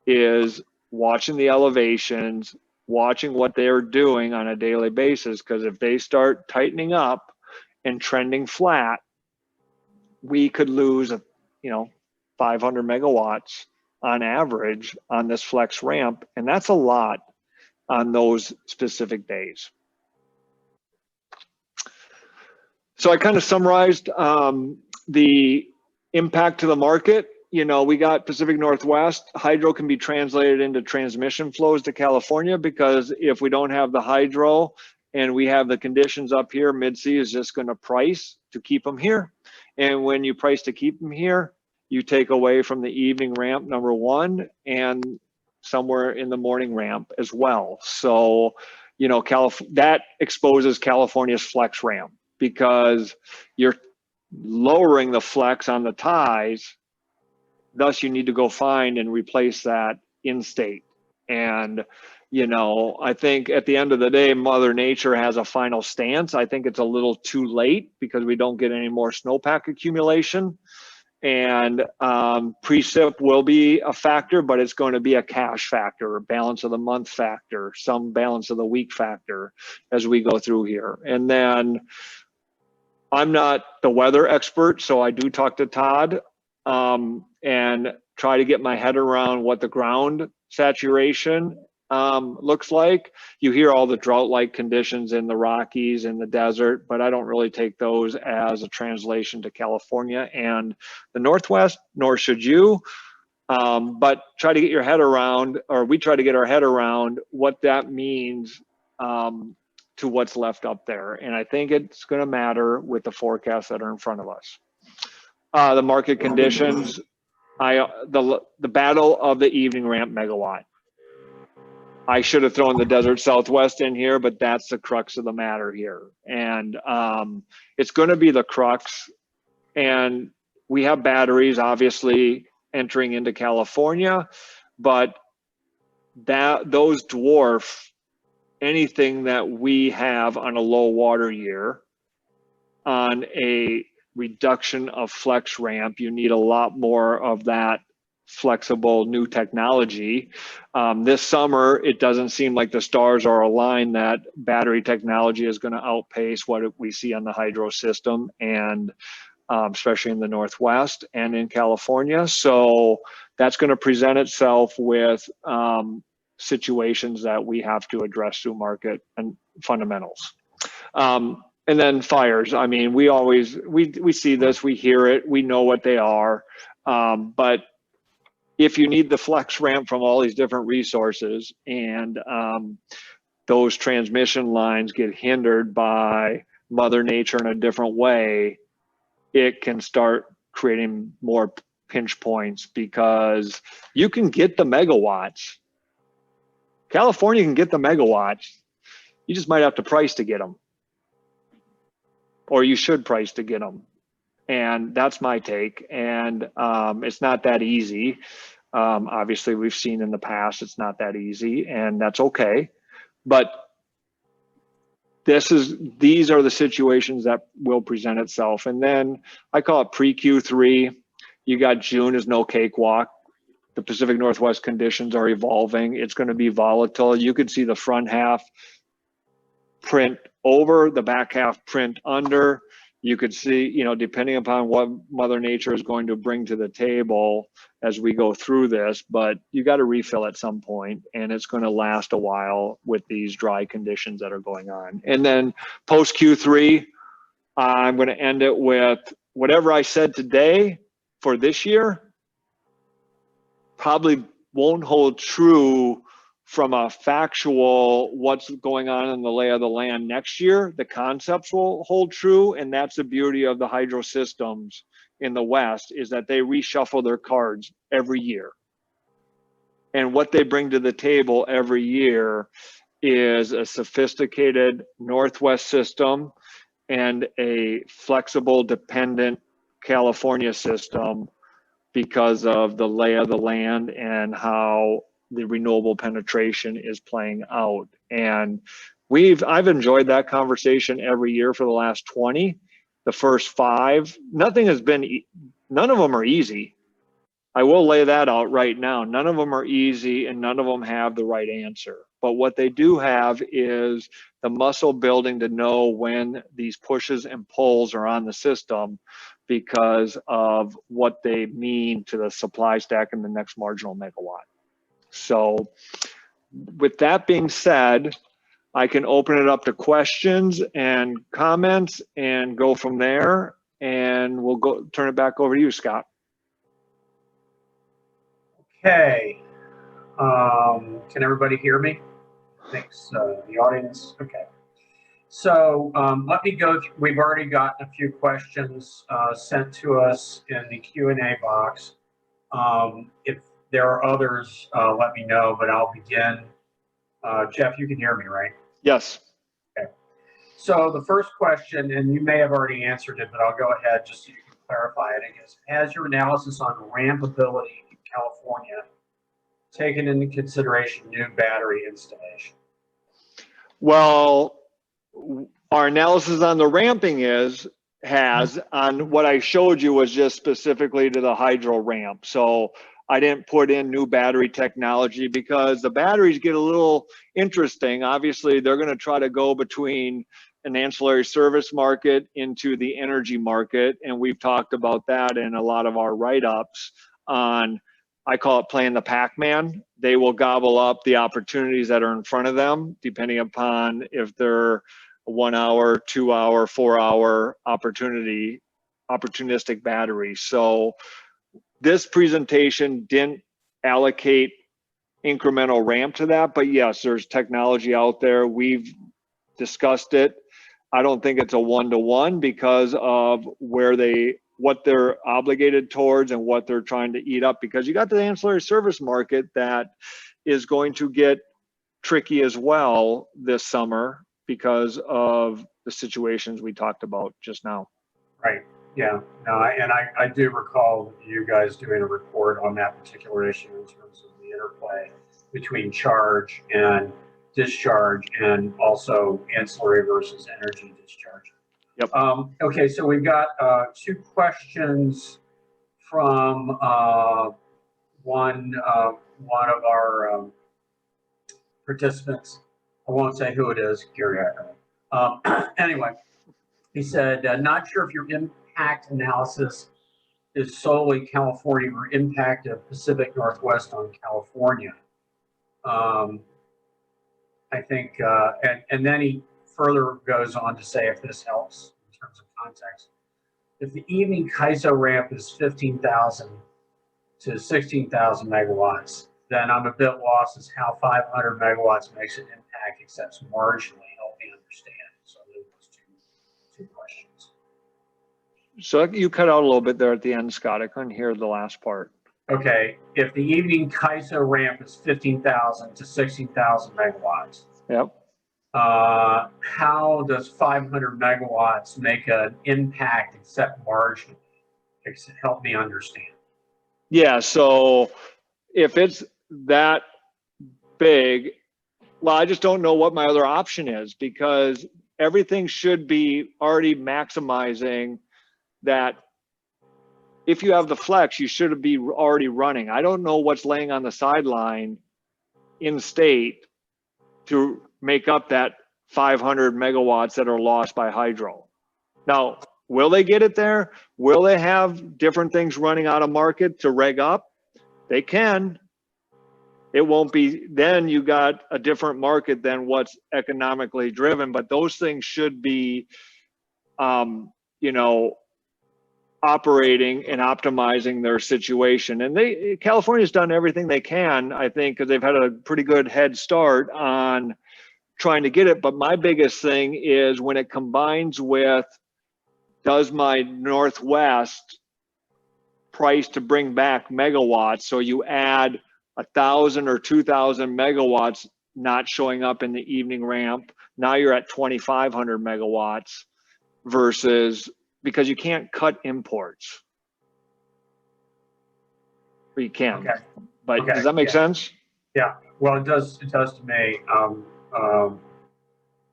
is watching the elevations, watching what they're doing on a daily basis, because if they start tightening up and trending flat, we could lose 500 megawatts on average on this flex ramp, and that's a lot on those specific days. So I kind of summarized the impact to the market. We got Pacific Northwest. Hydro can be translated into transmission flows to California, because if we don't have the hydro and we have the conditions up here, Mid-C is just going to price to keep them here. And when you price to keep them here, you take away from the evening ramp, number one, and somewhere in the morning ramp as well. So, that exposes California's flex ramp, because you're lowering the flex on the ties. Thus, you need to go find and replace that in state. And, I think at the end of the day, Mother Nature has a final stance. I think it's a little too late because we don't get any more snowpack accumulation. And precip will be a factor, but it's going to be a cash factor, a balance of the month factor, some balance of the week factor as we go through here. And then I'm not the weather expert, so I do talk to Todd and try to get my head around what the ground saturation looks like. You hear all the drought-like conditions in the Rockies and the desert, but I don't really take those as a translation to California and the Northwest, nor should you. But try to get your head around, or we try to get our head around what that means to what's left up there. And I think it's going to matter with the forecasts that are in front of us. The market conditions, the battle of the evening ramp megawatt. I should have thrown the desert Southwest in here, but that's the crux of the matter here. And it's going to be the crux. And we have batteries obviously entering into California, but those dwarf anything that we have on a low water year on a reduction of flex ramp. You need a lot more of that flexible new technology. This summer, it doesn't seem like the stars are aligned that battery technology is going to outpace what we see on the hydro system, and especially in the Northwest and in California. So that's going to present itself with situations that we have to address through market and fundamentals. And then fires. I mean, we see this, we hear it, we know what they are. But if you need the flex ramp from all these different resources, and those transmission lines get hindered by Mother Nature in a different way, it can start creating more pinch points, because you can get the megawatts. California can get the megawatts. You just might have to price to get them. Or you should price to get them. And that's my take. And it's not that easy. Obviously, we've seen in the past it's not that easy, and that's okay. But these are the situations that will present itself. And then I call it pre-Q3. You got June is no cakewalk. The Pacific Northwest conditions are evolving. It's going to be volatile. You could see the front half print over, the back half print under. You could see, you know, depending upon what Mother Nature is going to bring to the table as we go through this, but you got to refill at some point, and it's going to last a while with these dry conditions that are going on. And then post Q3, I'm going to end it with whatever I said today for this year probably won't hold true from a factual what's going on in the lay of the land next year. The concepts will hold true, and that's the beauty of the hydro systems in the West, is that they reshuffle their cards every year. And what they bring to the table every year is a sophisticated Northwest system and a flexible, dependent California system, because of the lay of the land and how the renewable penetration is playing out. And I've enjoyed that conversation every year for the last 20. The first 5, none of them are easy. I will lay that out right now. None of them are easy, and none of them have the right answer. But what they do have is the muscle building to know when these pushes and pulls are on the system, because of what they mean to the supply stack and the next marginal megawatt. So with that being said, I can open it up to questions and comments and go from there. And we'll turn it back over to you, Scott. Okay. Can everybody hear me? Thanks, the audience. Okay. So let me go through. We've already gotten a few questions sent to us in the Q&A box. If there are others, let me know, but I'll begin. Jeff, you can hear me, right? Yes. Okay. So the first question, and you may have already answered it, but I'll go ahead just so you can clarify it, is, has your analysis on rampability in California taken into consideration new battery installation? Well, our analysis on the ramping has on what I showed you was just specifically to the hydro ramp. So I didn't put in new battery technology, because the batteries get a little interesting. Obviously, they're going to try to go between an ancillary service market into the energy market. And we've talked about that in a lot of our write-ups on, I call it playing the Pac-Man. They will gobble up the opportunities that are in front of them, depending upon if they're 1 hour, 2 hour, 4 hour opportunistic batteries. So this presentation didn't allocate incremental ramp to that, but yes, there's technology out there. We've discussed it. I don't think it's a one-to-one, because of what they're obligated towards and what they're trying to eat up, because you got the ancillary service market that is going to get tricky as well this summer because of the situations we talked about just now. Right. Yeah. No, I do recall you guys doing a report on that particular issue in terms of the interplay between charge and discharge and also ancillary versus energy discharge. Yep. Okay, so we've got two questions from one of our participants. I won't say who it is, Gary Ackerman. Anyway, he said, not sure if your impact analysis is solely California or impact of Pacific Northwest on California. I think, and then he further goes on to say, if this helps in terms of context, if the evening CAISO ramp is 15,000 to 16,000 megawatts, then I'm a bit lost as how 500 megawatts makes an impact except marginally. Help me understand. So those two questions. So you cut out a little bit there at the end, Scott. I couldn't hear the last part. Okay, if the evening CAISO ramp is 15,000 to 16,000 megawatts, Yep. how does 500 megawatts make an impact except marginally? Help me understand. Yeah, so if it's that big, well, I just don't know what my other option is, because everything should be already maximizing that. If you have the flex, you should be already running. I don't know what's laying on the sideline in state to make up that 500 megawatts that are lost by hydro. Now, will they get it there? Will they have different things running out of market to reg up? They can. It won't be, then you got a different market than what's economically driven, but those things should be, you know, operating and optimizing their situation. And California's done everything they can, I think, because they've had a pretty good head start on trying to get it. But my biggest thing is when it combines with, does my Northwest price to bring back megawatts? So you add 1,000 or 2,000 megawatts not showing up in the evening ramp. Now you're at 2,500 megawatts versus, because you can't cut imports. Or you can. Okay. But Okay. Does that make sense? Yeah. Well, it does to me.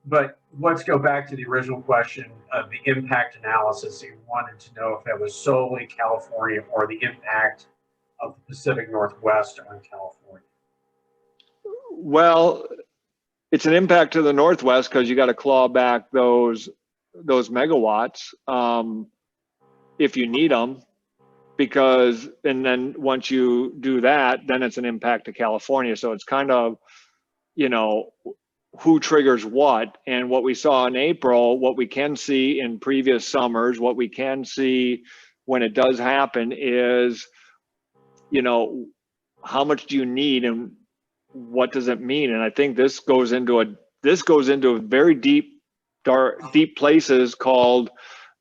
But let's go back to the original question of the impact analysis. You wanted to know if that was solely California or the impact of the Pacific Northwest on California. Well, it's an impact to the Northwest because you got to claw back those megawatts if you need them, because, and then once you do that, then it's an impact to California. So it's kind of, you know, who triggers what. And what we saw in April, what we can see in previous summers, what we can see when it does happen is, you know, how much do you need and what does it mean? And I think this goes into a very deep places called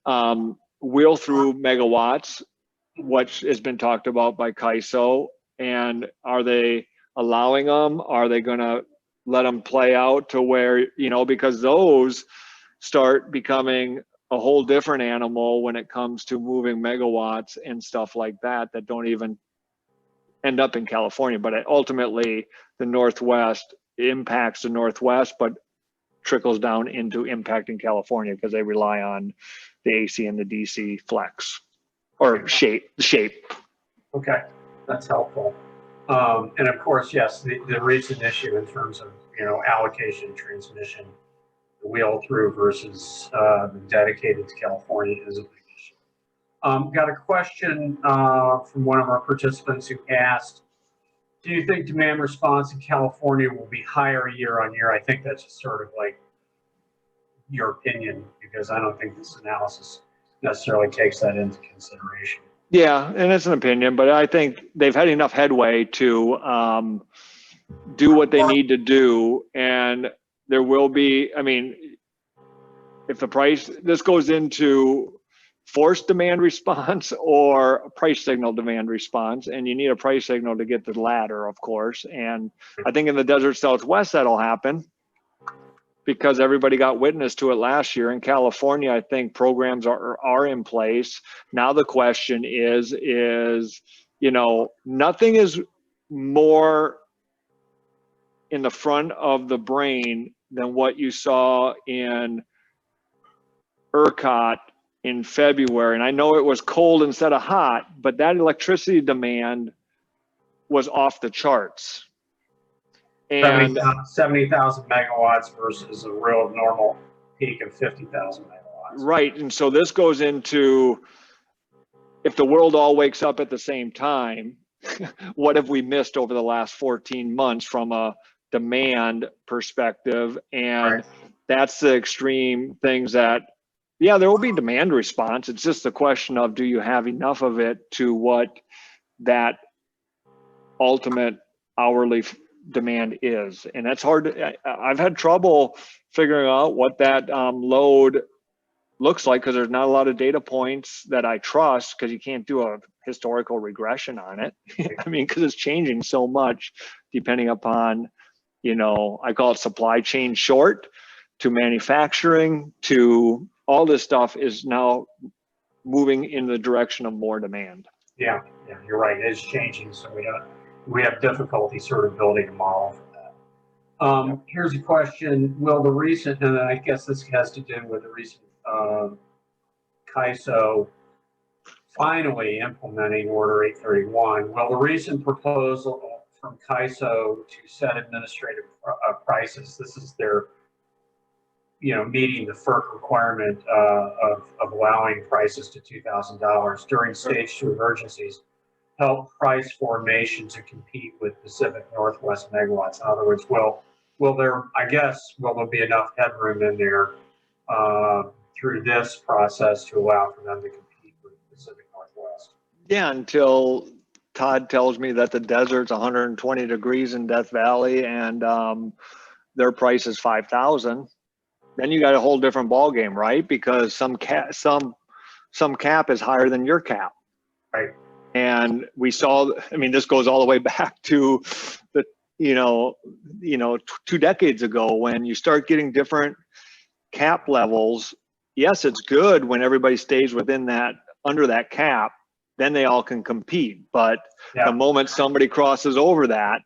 wheel through megawatts, which has been talked about by CAISO. And are they allowing them? Are they going to let them play out to where, you know, because those start becoming a whole different animal when it comes to moving megawatts and stuff like that, that don't even end up in California. But ultimately the Northwest impacts the Northwest, but trickles down into impacting California because they rely on the AC and the DC flex or shape. Okay, that's helpful. And of course, yes, the recent issue in terms of, you know, allocation transmission, the wheel through versus the dedicated to California is a big issue. Got a question from one of our participants who asked, do you think demand response in California will be higher year on year? I think that's just sort of like your opinion, because I don't think this analysis necessarily takes that into consideration. Yeah, and it's an opinion, but I think they've had enough headway to do what they need to do. And there will be, I mean, if the price, this goes into forced demand response or a price signal demand response, and you need a price signal to get the latter, of course. And I think in the desert Southwest that'll happen because everybody got witness to it last year. In California, I think programs are in place. Now the question is, you know, nothing is more in the front of the brain than what you saw in ERCOT in February. And I know it was cold instead of hot, but that electricity demand was off the charts. And 70,000 megawatts versus a real normal peak of 50,000 megawatts. right. And so this goes into, if the world all wakes up at the same time, what have we missed over the last 14 months from a demand perspective? And Right. that's the extreme things that, yeah, there will be demand response. It's just the question of, do you have enough of it to what that ultimate hourly demand is? And that's hard. I've had trouble figuring out what that load looks like, because there's not a lot of data points that I trust, because you can't do a historical regression on it. I mean, because it's changing so much depending upon, you know, I call it supply chain short to manufacturing to all this stuff is now moving in the direction of more demand. Yeah, you're right. It is changing, so we have difficulty sort of building a model for that. Here's a question: will the recent, and I guess this has to do with the recent CAISO finally implementing Order 831. Will the recent proposal from CAISO to set administrative prices, this is their, you know, meeting the FERC requirement of allowing prices to $2,000 during stage 2 emergencies, help price formation to compete with Pacific Northwest megawatts? In other words, will there be enough headroom in there through this process to allow for them to compete with Pacific Northwest? Yeah, until Todd tells me that the desert's 120 degrees in Death Valley and their price is 5,000. Then you got a whole different ball game, right? Because some cap is higher than your cap. Right. And we saw, I mean, this goes all the way back to the, 2 decades ago, when you start getting different cap levels. Yes, it's good when everybody stays within that, under that cap, then they all can compete. But the moment somebody crosses over that,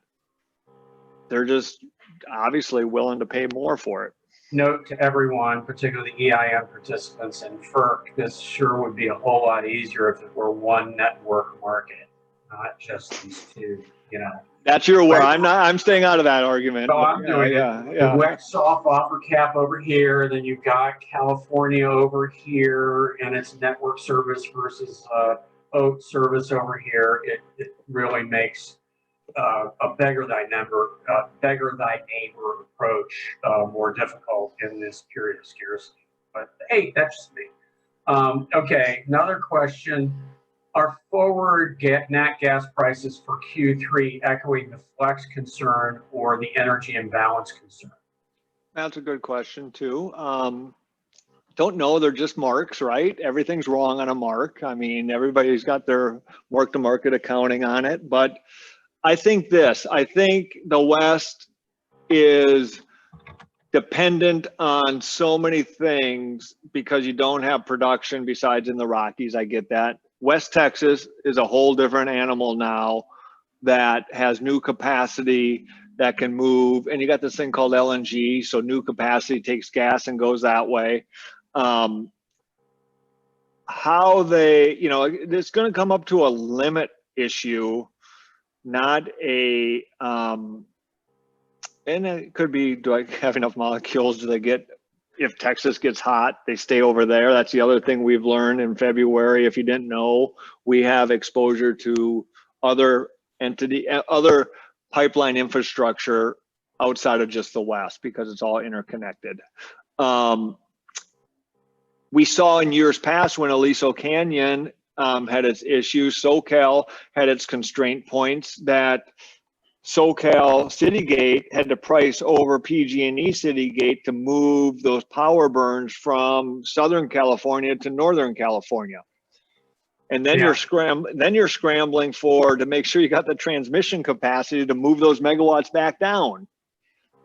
they're just obviously willing to pay more for it. Note to everyone, particularly EIM participants and FERC, this sure would be a whole lot easier if it were one network market, not just these two, you know. That's your word. I'm staying out of that argument. So I'm doing the wet soft offer cap over here, then you've got California over here, and it's network service versus OAT service over here. It really makes a beggar thy neighbor approach more difficult in this period of scarcity. But hey, that's just me. Okay, another question. Are forward nat gas prices for Q3 echoing the flex concern or the energy imbalance concern? That's a good question too. Don't know, they're just marks, right? Everything's wrong on a mark. I mean, everybody's got their mark-to-market accounting on it, but I think the West is dependent on so many things because you don't have production besides in the Rockies. I get that. West Texas is a whole different animal now that has new capacity that can move, and you got this thing called LNG, so new capacity takes gas and goes that way. How they, it's going to come up to a limit issue, not a, and it could be, do I have enough molecules? Do they get, if Texas gets hot, they stay over there. That's the other thing we've learned in February. If you didn't know, we have exposure to other pipeline infrastructure outside of just the West because it's all interconnected. We saw in years past when Aliso Canyon had its issues, SoCal had its constraint points, that SoCal Citygate had to price over PG&E Citygate to move those power burns from Southern California to Northern California. And then you're scrambling to make sure you got the transmission capacity to move those megawatts back down.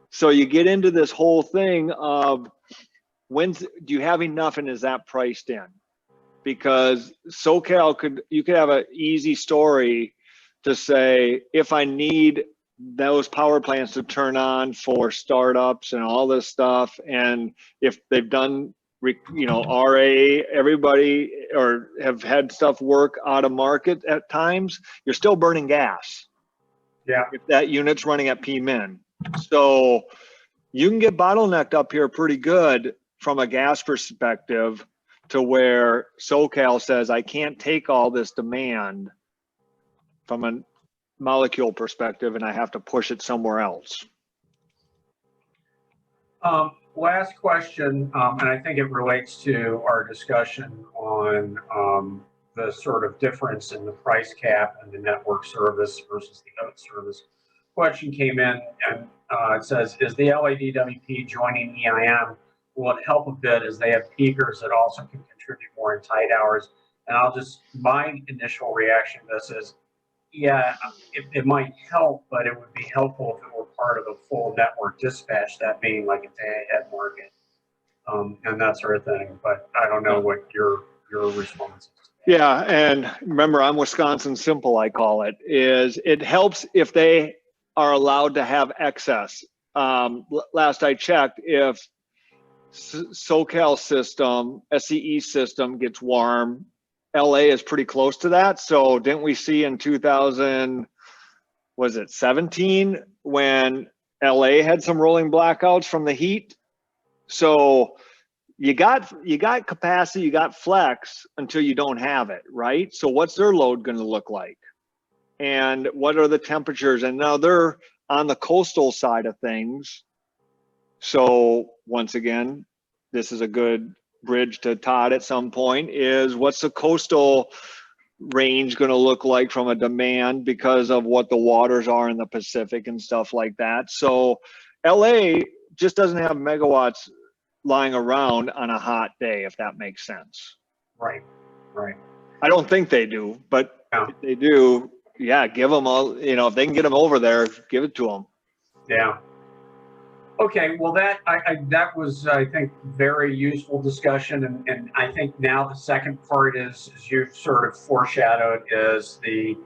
So you get into this whole thing of do you have enough and is that priced in? Because SoCal you could have an easy story to say, if I need those power plants to turn on for startups and all this stuff. And if they've done, you know, RA, everybody, or have had stuff work out of market at times, you're still burning gas. Yeah. If that unit's running at P-min. So you can get bottlenecked up here pretty good from a gas perspective, to where SoCal says, I can't take all this demand from a molecule perspective, and I have to push it somewhere else. Last question, and I think it relates to our discussion on the sort of difference in the price cap and the network service versus the OAT service. Question came in, and it says, is the LADWP joining EIM? Will it help a bit, as they have peakers that also can contribute more in tight hours? And my initial reaction to this is, yeah, it might help, but it would be helpful if it were part of a full network dispatch, that being like a day-ahead market, and that sort of thing. But I don't know what your response is. Yeah, and remember, I'm Wisconsin Simple, I call it, is it helps if they are allowed to have excess. Last I checked, if SoCal system, SCE system gets warm, LA is pretty close to that. So didn't we see in 2017 when LA had some rolling blackouts from the heat? So you got capacity, you got flex until you don't have it, right? So what's their load going to look like? And what are the temperatures? And now they're on the coastal side of things. So once again, this is a good bridge to Todd at some point, is what's the coastal range going to look like from a demand, because of what the waters are in the Pacific and stuff like that. So LA just doesn't have megawatts lying around on a hot day, if that makes sense. Right. I don't think they do, but if they do, yeah, give them all, you know, if they can get them over there, give it to them. Yeah. Okay, well, that was, I think, very useful discussion, and I think now the second part is, as you've sort of foreshadowed, is the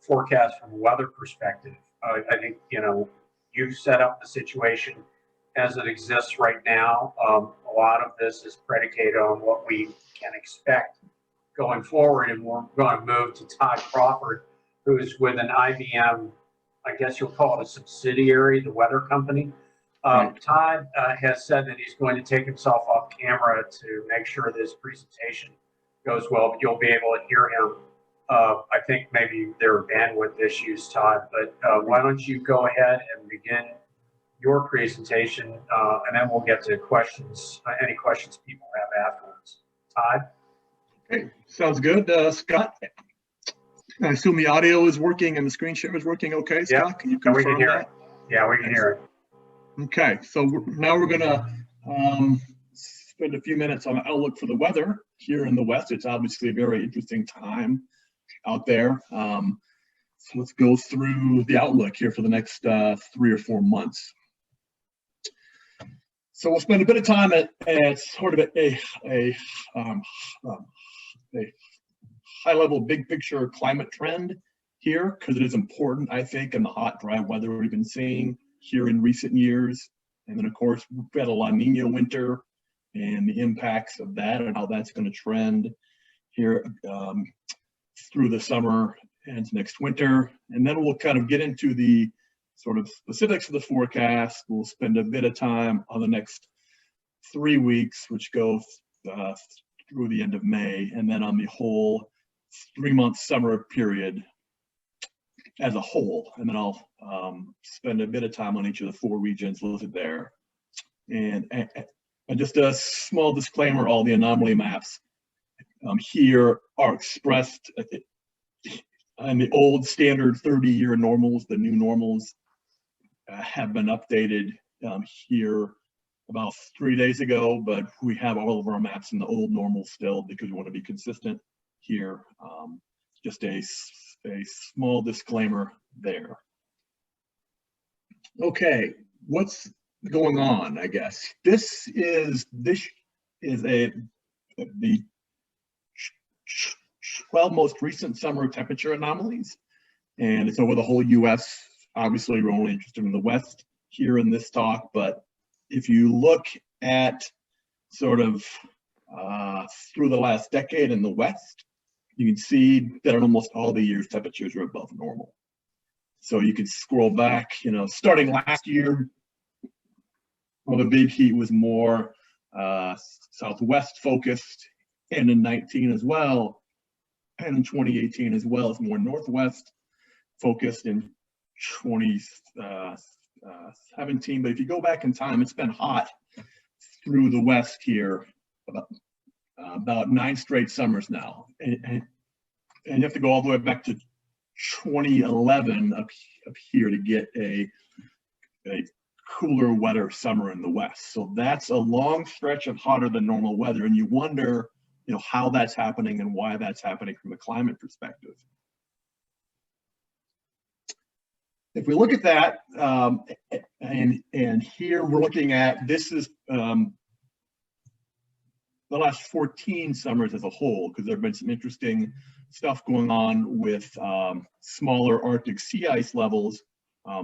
forecast from a weather perspective. I think, you know, you've set up the situation as it exists right now. A lot of this is predicated on what we can expect going forward, and we're going to move to Todd Crawford, who is with an IBM, I guess you'll call it a subsidiary, the weather company. Todd has said that he's going to take himself off camera to make sure this presentation goes well, but you'll be able to hear him. I think maybe there are bandwidth issues, Todd, but why don't you go ahead and begin your presentation, and then we'll get to questions, any questions people have afterwards. Todd? Okay, sounds good. Scott, I assume the audio is working and the screen share is working okay, Scott? Yep. Can you confirm we can hear that? it. Yeah, we can hear it. Okay, so now we're gonna spend a few minutes on the outlook for the weather here in the West. It's obviously a very interesting time out there. So let's go through the outlook here for the next 3 or 4 months. So we'll spend a bit of time at sort of a high-level, big picture climate trend here, because it is important, I think, in the hot, dry weather we've been seeing here in recent years. And then, of course, we've got a La Nina winter and the impacts of that and how that's going to trend here through the summer and next winter. And then we'll kind of get into the sort of specifics of the forecast. We'll spend a bit of time on the next 3 weeks, which go through the end of May, and then on the whole 3-month summer period as a whole. And then I'll spend a bit of time on each of the 4 regions listed there. And just a small disclaimer, all the anomaly maps here are expressed on the old standard 30-year normals. The new normals have been updated here about 3 days ago, but we have all of our maps in the old normal still because we want to be consistent here. Just a small disclaimer there. Okay, what's going on, I guess? This is the 12 most recent summer temperature anomalies, and it's over the whole US obviously we're only interested in the West here in this talk, but if you look at sort of through the last decade in the West, you can see that in almost all the years temperatures are above normal. So you could scroll back, you know, starting last year, well, the big heat was more Southwest focused, and in 19 as well, and in 2018 as well as more Northwest focused in 2017. But if you go back in time, it's been hot through the West here about 9 straight summers now, and you have to go all the way back to 2011 up here to get a cooler, wetter summer in the West. So that's a long stretch of hotter than normal weather, and you wonder, you know, how that's happening and why that's happening from a climate perspective. If we look at that, and here we're looking at, this is the last 14 summers as a whole, because there have been some interesting stuff going on with smaller Arctic sea ice levels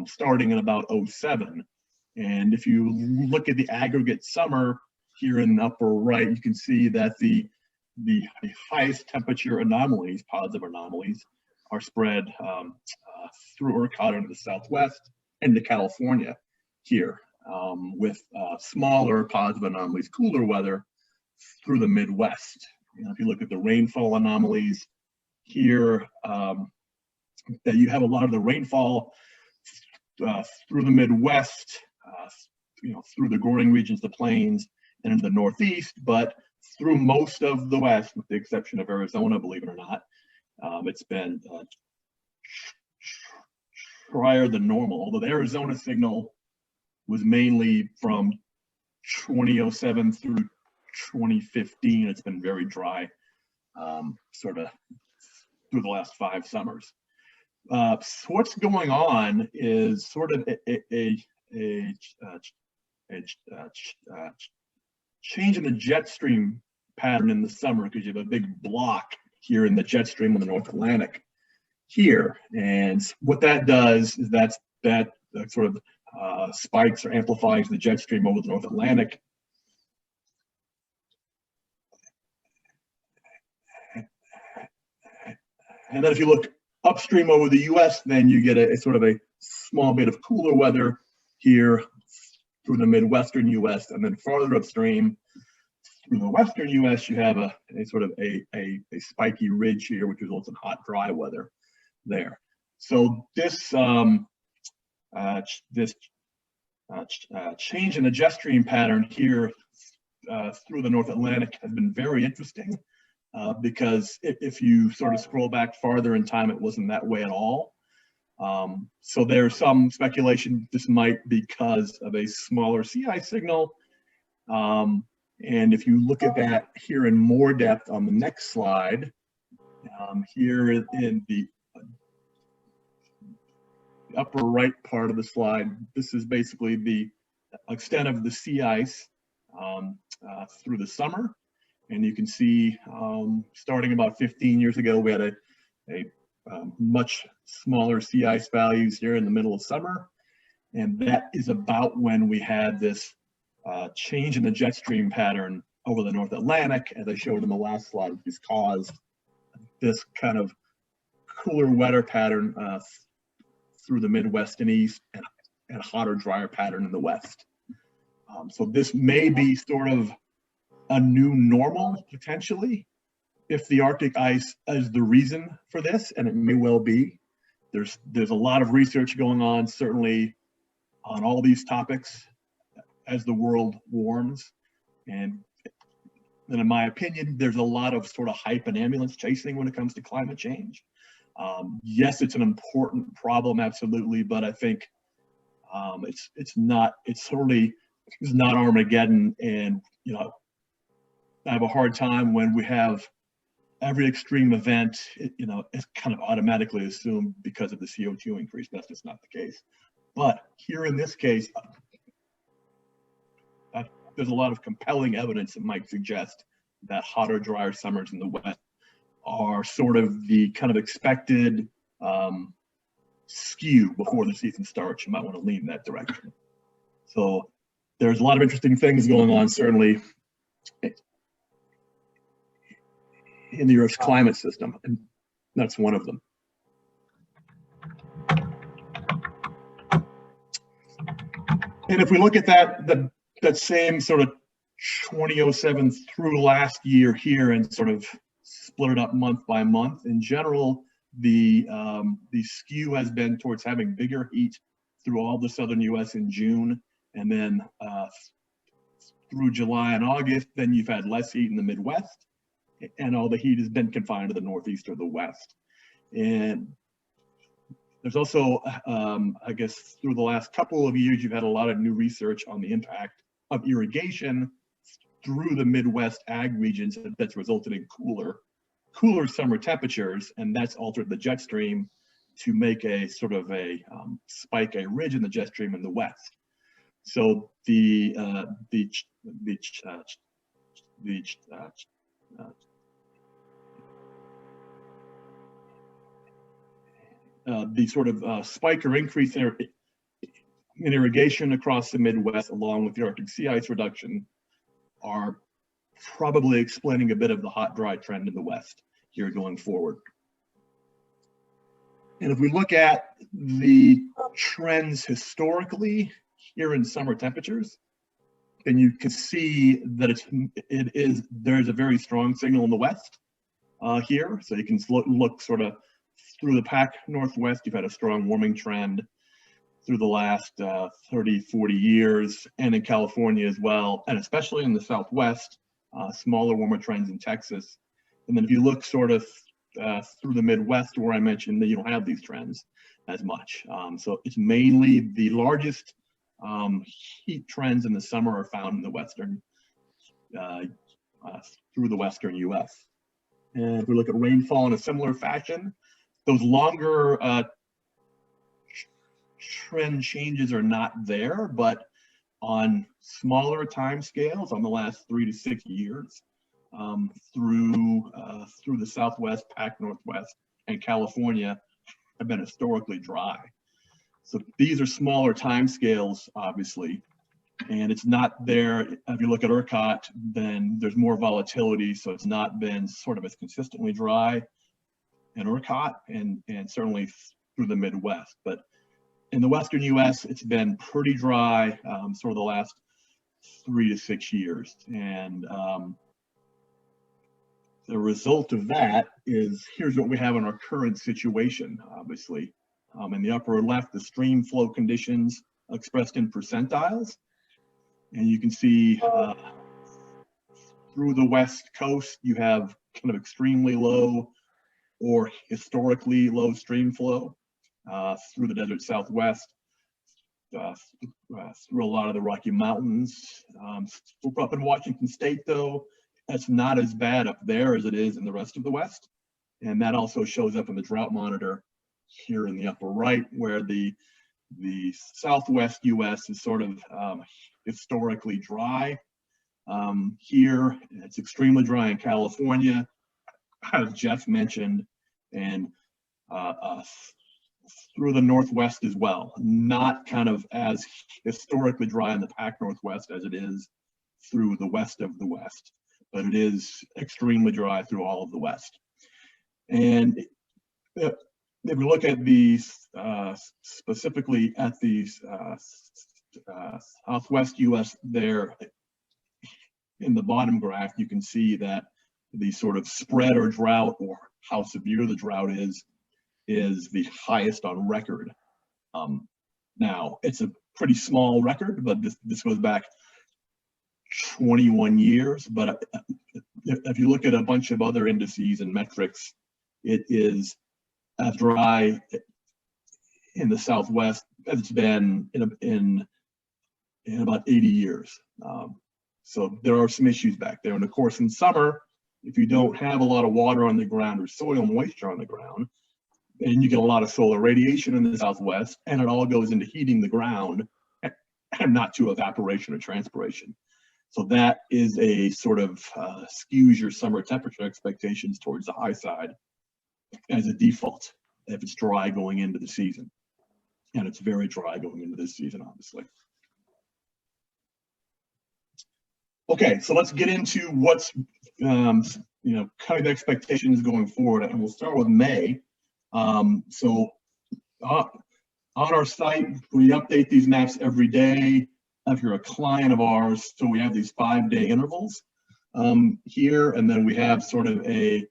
starting in about 2007. And if you look at the aggregate summer here in the upper right, you can see that the highest temperature anomalies, positive anomalies, are spread through ERCOT into the Southwest into California here, with smaller positive anomalies, cooler weather through the Midwest. You know, if you look at the rainfall anomalies here, that you have a lot of the rainfall through the Midwest, you know, through the Goring regions, the plains, and into the Northeast, but through most of the West, with the exception of Arizona, believe it or not, it's been drier than normal. Although the Arizona signal was mainly from 2007 through 2015, it's been very dry, sort of through the last 5 summers. So what's going on is sort of a change in the jet stream pattern in the summer, because you have a big block here in the jet stream in the North Atlantic here. And what that does is that sort of spikes or amplifies the jet stream over the North Atlantic. And then if you look upstream over the US, then you get a sort of a small bit of cooler weather here through the Midwestern US, and then farther upstream through the Western US, you have a sort of a spiky ridge here, which results in hot, dry weather there. So this change in the jet stream pattern here through the North Atlantic has been very interesting, because if you sort of scroll back farther in time, it wasn't that way at all. So there's some speculation this might be because of a smaller sea ice signal. And if you look at that here in more depth on the next slide, here in the upper right part of the slide, this is basically the extent of the sea ice through the summer. And you can see, starting about 15 years ago, we had a much smaller sea ice values here in the middle of summer. And that is about when we had this change in the jet stream pattern over the North Atlantic, as I showed in the last slide, which has caused this kind of cooler, wetter pattern through the Midwest and East, and hotter, drier pattern in the West. So this may be sort of a new normal, potentially, if the Arctic ice is the reason for this, and it may well be. There's a lot of research going on, certainly on all these topics as the world warms. And in my opinion, there's a lot of sort of hype and ambulance chasing when it comes to climate change. Yes, it's an important problem, absolutely, but I think it's not Armageddon. And, you know, I have a hard time when we have every extreme event, you know, it's kind of automatically assumed because of the CO2 increase. That's just not the case. But here in this case, there's a lot of compelling evidence that might suggest that hotter, drier summers in the West are sort of the kind of expected skew before the season starts, you might want to lean that direction. So there's a lot of interesting things going on, certainly, in the Earth's climate system, and that's one of them. And if we look at that same sort of 2007 through last year here and sort of split it up month by month, in general, the skew has been towards having bigger heat through all the southern US in June, and then through July and August, then you've had less heat in the Midwest, and all the heat has been confined to the Northeast or the West. And there's also, I guess, through the last couple of years, you've had a lot of new research on the impact of irrigation through the Midwest ag regions that's resulted in cooler summer temperatures, and that's altered the jet stream to make a sort of a spike, a ridge in the jet stream in the West. So the sort of spike or increase in irrigation across the Midwest, along with the Arctic sea ice reduction, are probably explaining a bit of the hot, dry trend in the West here going forward. And if we look at the trends historically here in summer temperatures, then you can see that there's a very strong signal in the West here. So you can look sort of through the Pac Northwest. You've had a strong warming trend through the last 30, 40 years, and in California as well, and especially in the Southwest, smaller warmer trends in Texas. And then if you look sort of through the Midwest, where I mentioned that you don't have these trends as much. So it's mainly the largest heat trends in the summer are found in the Western, through the Western US. And if we look at rainfall in a similar fashion, those longer trend changes are not there, but on smaller time scales, on the last 3 to 6 years, through the Southwest, Pac Northwest, and California have been historically dry. So these are smaller time scales, obviously, and it's not there. If you look at ERCOT, then there's more volatility, so it's not been sort of as consistently dry in ERCOT and certainly through the Midwest. But in the Western US, it's been pretty dry sort of the last 3 to 6 years. And the result of that is, here's what we have in our current situation, obviously. In the upper left, the stream flow conditions expressed in percentiles. And you can see through the West Coast, you have kind of extremely low or historically low stream flow through the desert Southwest, through a lot of the Rocky Mountains. Up in Washington State, though, that's not as bad up there as it is in the rest of the West. And that also shows up in the drought monitor here in the upper right, where the Southwest US is sort of historically dry. Here, it's extremely dry in California, as Jeff mentioned, and through the Northwest as well. Not kind of as historically dry in the Pac Northwest as it is through the west of the West, but it is extremely dry through all of the West. And if we look at these specifically at these Southwest US there, in the bottom graph, you can see that the sort of spread or drought, or how severe the drought is the highest on record. Now, it's a pretty small record, but this goes back 21 years. But if you look at a bunch of other indices and metrics, it is as dry in the Southwest as it's been in about 80 years. So there are some issues back there. And of course, in summer, if you don't have a lot of water on the ground or soil moisture on the ground, and you get a lot of solar radiation in the Southwest, and it all goes into heating the ground and not to evaporation or transpiration. So that is a sort of skews your summer temperature expectations towards the high side as a default if it's dry going into the season. and it's very dry going into this season, obviously. Okay, so let's get into what's kind of the expectations going forward, and we'll start with May. So on our site, we update these maps every day. If you're a client of ours, so we have these 5-day intervals here, and then we have sort of a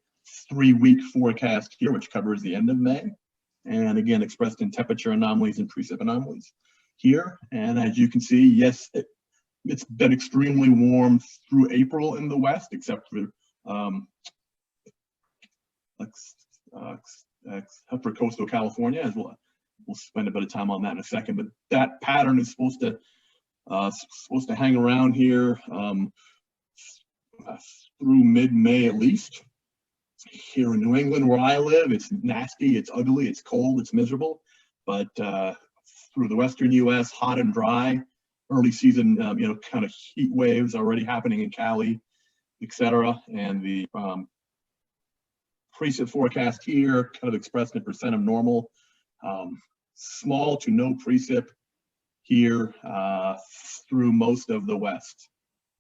3-week forecast here, which covers the end of May, and again expressed in temperature anomalies and precip anomalies here. And as you can see, yes, it's been extremely warm through April in the west, except for coastal California, as well. We'll spend a bit of time on that in a second. But that pattern is supposed to hang around here through mid-May at least. Here in New England, where I live, it's nasty, it's ugly, it's cold, it's miserable. But through the western U.S., hot and dry. Early season, kind of heat waves already happening in Cali, etc. And the precip forecast here, kind of expressed in percent of normal. Small to no precip here through most of the west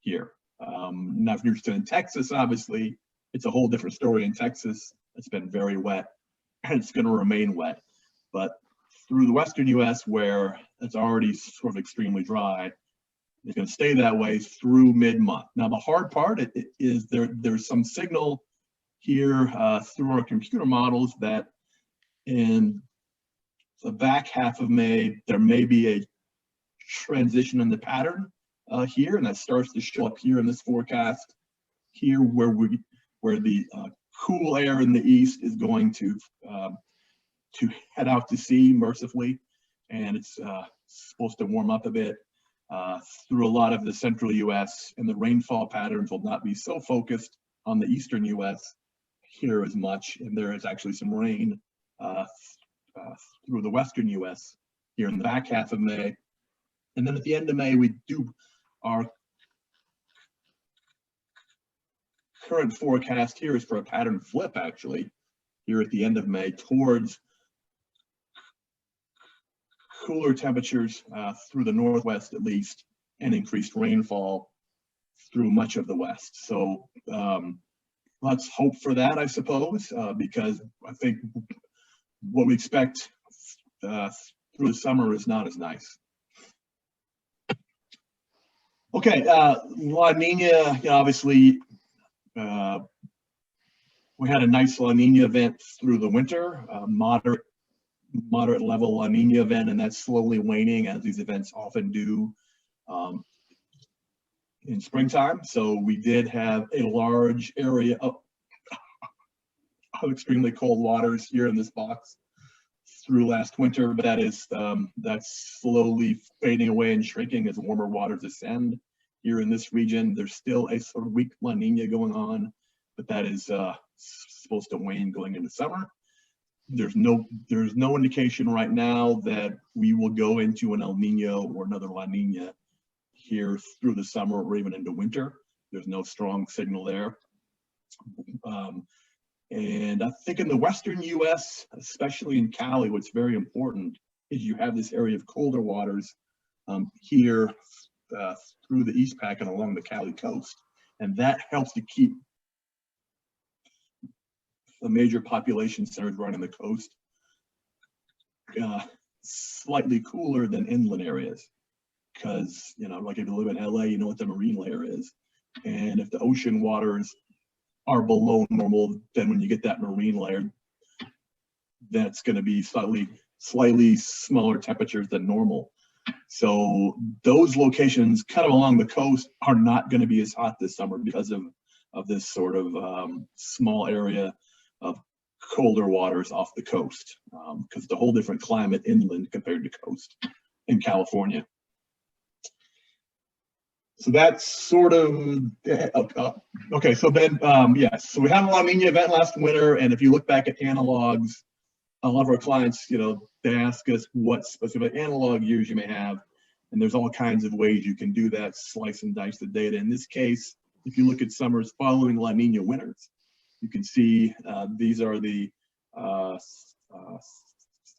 here. Now, if you're interested in Texas, obviously, it's a whole different story in Texas. It's been very wet, and it's going to remain wet. But through the western U.S., where it's already sort of extremely dry, it's going to stay that way through mid-month. Now, the hard part is there's some signal here through our computer models that in the back half of May, there may be a transition in the pattern here, and that starts to show up here in this forecast here, where the cool air in the east is going to head out to sea mercifully, and it's supposed to warm up a bit through a lot of the central U.S., and the rainfall patterns will not be so focused on the eastern U.S. here as much, and there is actually some rain through the western U.S. here in the back half of May. And then at the end of May, we do our current forecast here is for a pattern flip, actually, here at the end of May towards cooler temperatures through the northwest at least, and increased rainfall through much of the west. So let's hope for that, I suppose, because I think what we expect through the summer is not as nice. Okay, La Nina, obviously, we had a nice La Nina event through the winter, moderate level La Nina event, and that's slowly waning, as these events often do in springtime. So we did have a large area of extremely cold waters here in this box through last winter, but that's slowly fading away and shrinking as warmer waters ascend here in this region. There's still a sort of weak La Nina going on, but that is supposed to wane going into summer. There's no indication right now that we will go into an El Nino or another La Nina here through the summer or even into winter. There's no strong signal there. And I think in the western U.S., especially in Cali, what's very important is you have this area of colder waters here through the East Pack and along the Cali coast. And that helps to keep the major population centers right on the coast slightly cooler than inland areas. Because, like if you live in LA, you know what the marine layer is. And if the ocean waters are below normal, then when you get that marine layer, that's going to be slightly smaller temperatures than normal. So those locations kind of along the coast are not going to be as hot this summer because of this sort of small area of colder waters off the coast, because it's a whole different climate inland compared to coast in California. So that's sort of, okay, so then, yes, so we had a La Nina event last winter, and if you look back at analogs, a lot of our clients, they ask us what specific analog years you may have, and there's all kinds of ways you can do that, slice and dice the data. In this case, if you look at summers following La Nina winters, you can see these are the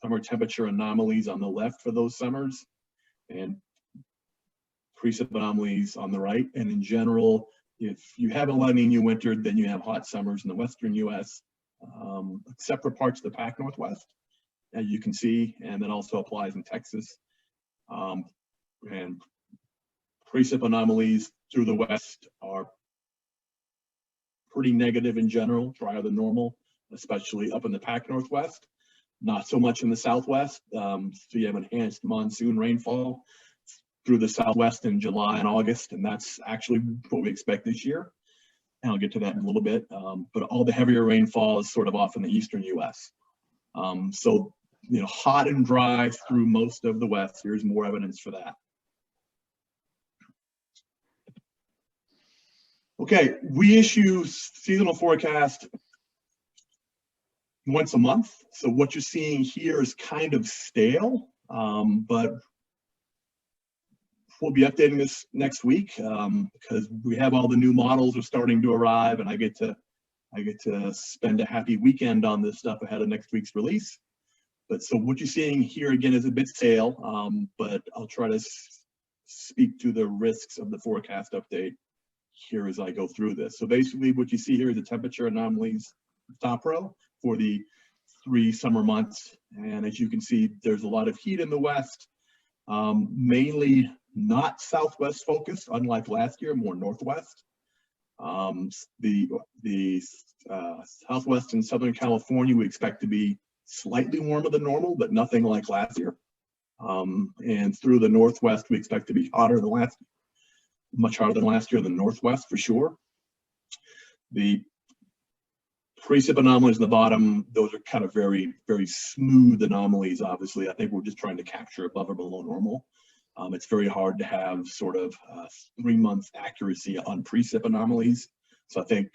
summer temperature anomalies on the left for those summers, and precip anomalies on the right. And in general, if you have a La Nina winter, then you have hot summers in the western U.S., except for parts of the Pac Northwest, as you can see, and that also applies in Texas. And precip anomalies through the west are pretty negative in general, drier than normal, especially up in the Pac Northwest. Not so much in the Southwest. So you have enhanced monsoon rainfall through the Southwest in July and August, and that's actually what we expect this year. And I'll get to that in a little bit. But all the heavier rainfall is sort of off in the eastern U.S. So, you know, hot and dry through most of the West. Here's more evidence for that. Okay, we issue seasonal forecast once a month. So what you're seeing here is kind of stale, but we'll be updating this next week because we have all the new models are starting to arrive, and I get to spend a happy weekend on this stuff ahead of next week's release. But so what you're seeing here again is a bit stale, but I'll try to speak to the risks of the forecast update here as I go through this. So basically what you see here is the temperature anomalies top row for the 3 summer months. And as you can see, there's a lot of heat in the west, mainly not southwest focused, unlike last year, more northwest. The southwest and southern California, we expect to be slightly warmer than normal, but nothing like last year. And through the northwest, we expect to be hotter than last year. Much hotter than last year in the northwest for sure. The precip anomalies in the bottom, those are kind of very, very smooth anomalies. Obviously, I think we're just trying to capture above or below normal. It's very hard to have sort of 3 months accuracy on precip anomalies. So I think,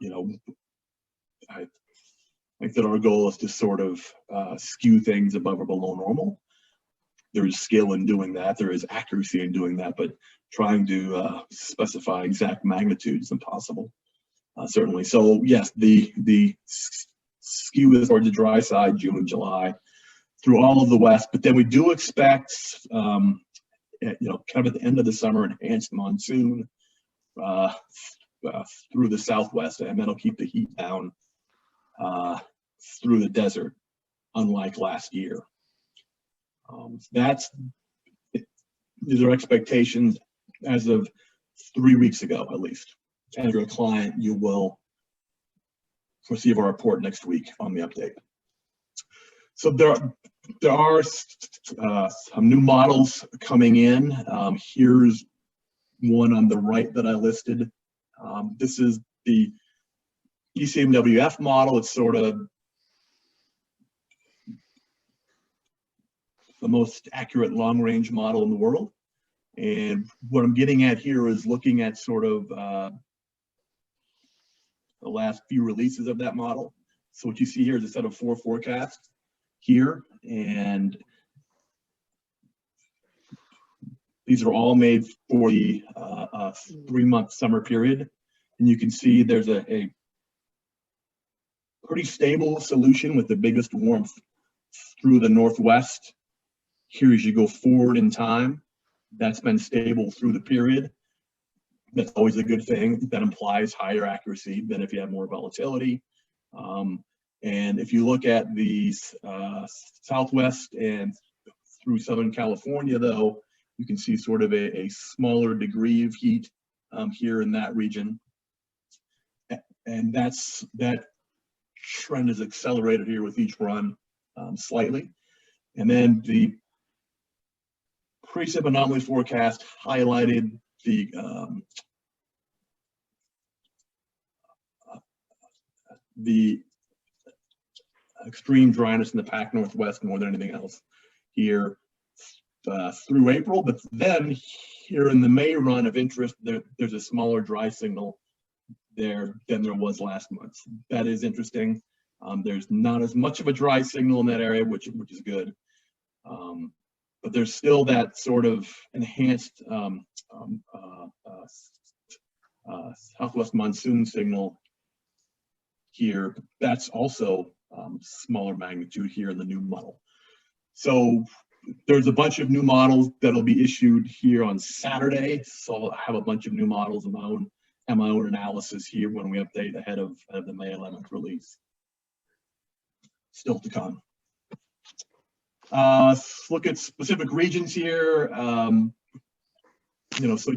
you know, I think that our goal is to sort of skew things above or below normal. There is skill in doing that. There is accuracy in doing that, but trying to specify exact magnitude is impossible, certainly. So yes, the skew is towards the dry side, June and July, through all of the West. But then we do expect, you know, kind of at the end of the summer, enhanced monsoon through the Southwest, and that'll keep the heat down through the desert, unlike last year. These are expectations as of 3 weeks ago, at least. And if you're a client, you will receive a report next week on the update. So there are some new models coming in. Here's one on the right that I listed. This is the ECMWF model. It's sort of the most accurate long-range model in the world. And what I'm getting at here is looking at sort of the last few releases of that model. So what you see here is a set of 4 forecasts here, and these are all made for the 3-month summer period. And you can see there's a pretty stable solution with the biggest warmth through the Northwest. Here, as you go forward in time, that's been stable through the period. That's always a good thing. That implies higher accuracy than if you have more volatility. And if you look at the Southwest and through Southern California, though, you can see sort of a smaller degree of heat here in that region. And that trend is accelerated here with each run slightly. And then the precip anomaly forecast highlighted the extreme dryness in the Pac Northwest more than anything else here through April. But then here in the May run of interest, there's a smaller dry signal there than there was last month. That is interesting. There's not as much of a dry signal in that area, which is good. But there's still that sort of enhanced southwest monsoon signal here. That's also smaller magnitude here in the new model. So there's a bunch of new models that'll be issued here on Saturday. So I have a bunch of new models of my own and my own analysis here when we update ahead of the May 11th release. Still to come. Let's look at specific regions here. You know, so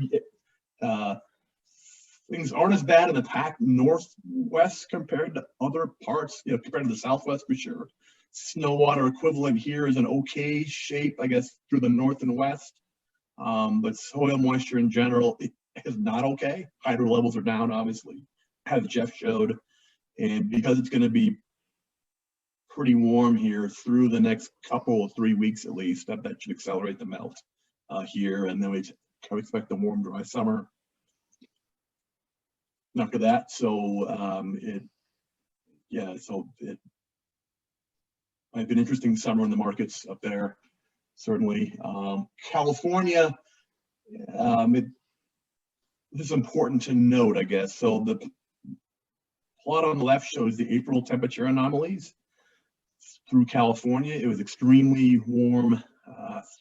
things aren't as bad in the Pac Northwest compared to other parts, you know, compared to the Southwest for sure. Snow water equivalent here is an okay shape, I guess, through the North and West. But soil moisture in general is not okay. Hydro levels are down, obviously, as Jeff showed. And because it's going to be pretty warm here through the next couple of 3 weeks at least, that should accelerate the melt here. And then we expect a warm, dry summer after that. So it might be an interesting summer in the markets up there, certainly. California, this is important to note, I guess. So the plot on the left shows the April temperature anomalies through California. It was extremely warm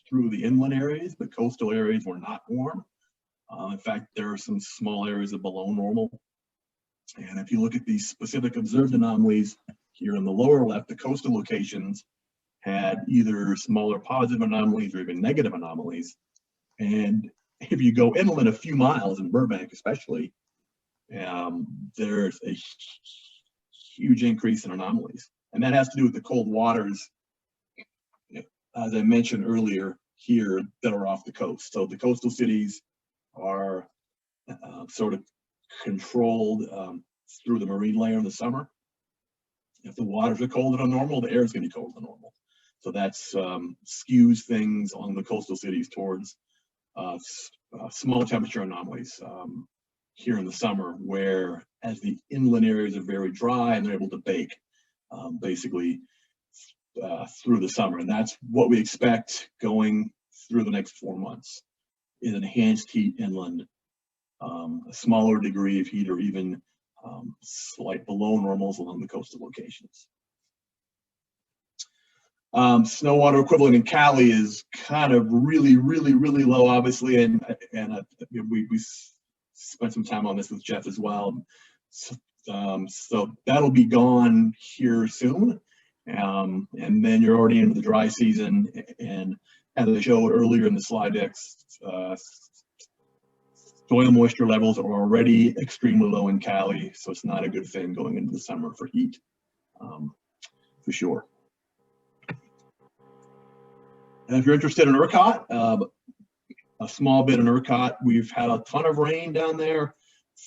through the inland areas, but coastal areas were not warm. In fact, there are some small areas of below normal. And if you look at these specific observed anomalies here in the lower left, the coastal locations had either smaller positive anomalies or even negative anomalies. And if you go inland a few miles in Burbank, especially, there's a huge increase in anomalies. And that has to do with the cold waters, as I mentioned earlier, here that are off the coast. So the coastal cities are sort of controlled through the marine layer in the summer. If the waters are colder than normal, the air is going to be colder than normal. So that skews things on the coastal cities towards small temperature anomalies here in the summer, where as the inland areas are very dry and they're able to bake basically through the summer. And that's what we expect going through the next 4 months, is enhanced heat inland, a smaller degree of heat, or even slight below normals along the coastal locations. Snow water equivalent in Cali is kind of really low, obviously, and we spent some time on this with Jeff as well. So that'll be gone here soon, and then you're already into the dry season. And as I showed earlier in the slide decks, soil moisture levels are already extremely low in Cali, so it's not a good thing going into the summer for heat, for sure. And if you're interested in ERCOT, a small bit in ERCOT, we've had a ton of rain down there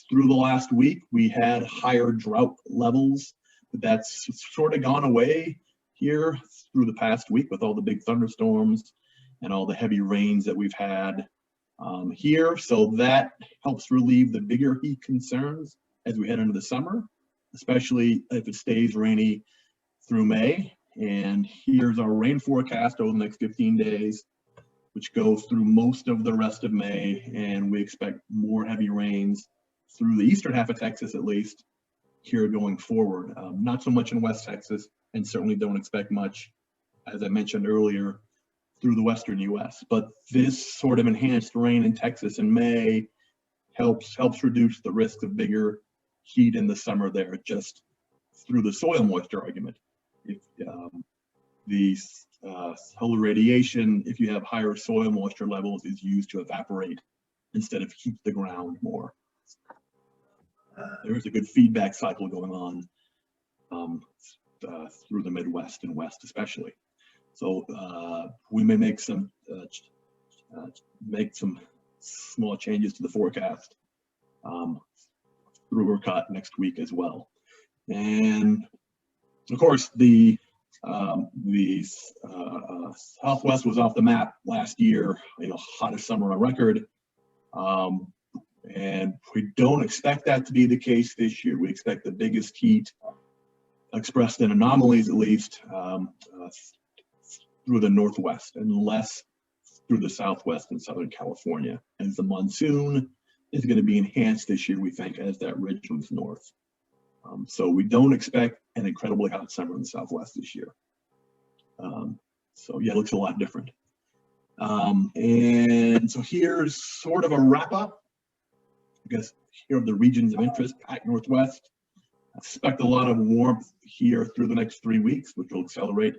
through the last week. We had higher drought levels, but that's sort of gone away here through the past week with all the big thunderstorms and all the heavy rains that we've had here. So that helps relieve the bigger heat concerns as we head into the summer, especially if it stays rainy through May. And here's our rain forecast over the next 15 days, which goes through most of the rest of May. And we expect more heavy rains through the eastern half of Texas, at least, here going forward. Not so much in West Texas, and certainly don't expect much, as I mentioned earlier, through the western US. But this sort of enhanced rain in Texas in May helps reduce the risk of bigger heat in the summer there, just through the soil moisture argument. If the solar radiation, if you have higher soil moisture levels, is used to evaporate instead of heat the ground more. There's a good feedback cycle going on through the Midwest and West especially. So we may make some small changes to the forecast through ERCOT next week as well. And of course, the Southwest was off the map last year, hottest summer on record. And we don't expect that to be the case this year. We expect the biggest heat expressed in anomalies, at least, through the Northwest, and less through the Southwest and Southern California. And the monsoon is going to be enhanced this year, we think, as that ridge moves north. So we don't expect an incredibly hot summer in the Southwest this year. So yeah, it looks a lot different. And so here's sort of a wrap up. I guess here are the regions of interest: Pac Northwest. I expect a lot of warmth here through the next 3 weeks, which will accelerate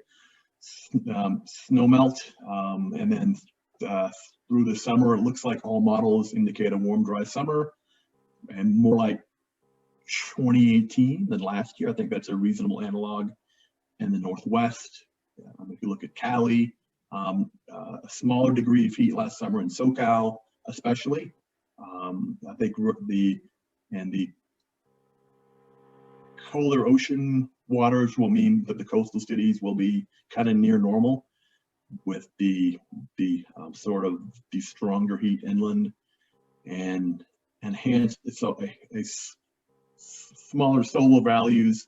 snow melt. And then through the summer, it looks like all models indicate a warm, dry summer, and more like 2018 than last year. I think that's a reasonable analog. In the Northwest, if you look at Cali, a smaller degree of heat last summer in SoCal, especially. I think the colder ocean waters will mean that the coastal cities will be kind of near normal, with the sort of the stronger heat inland, and hence so a smaller solar values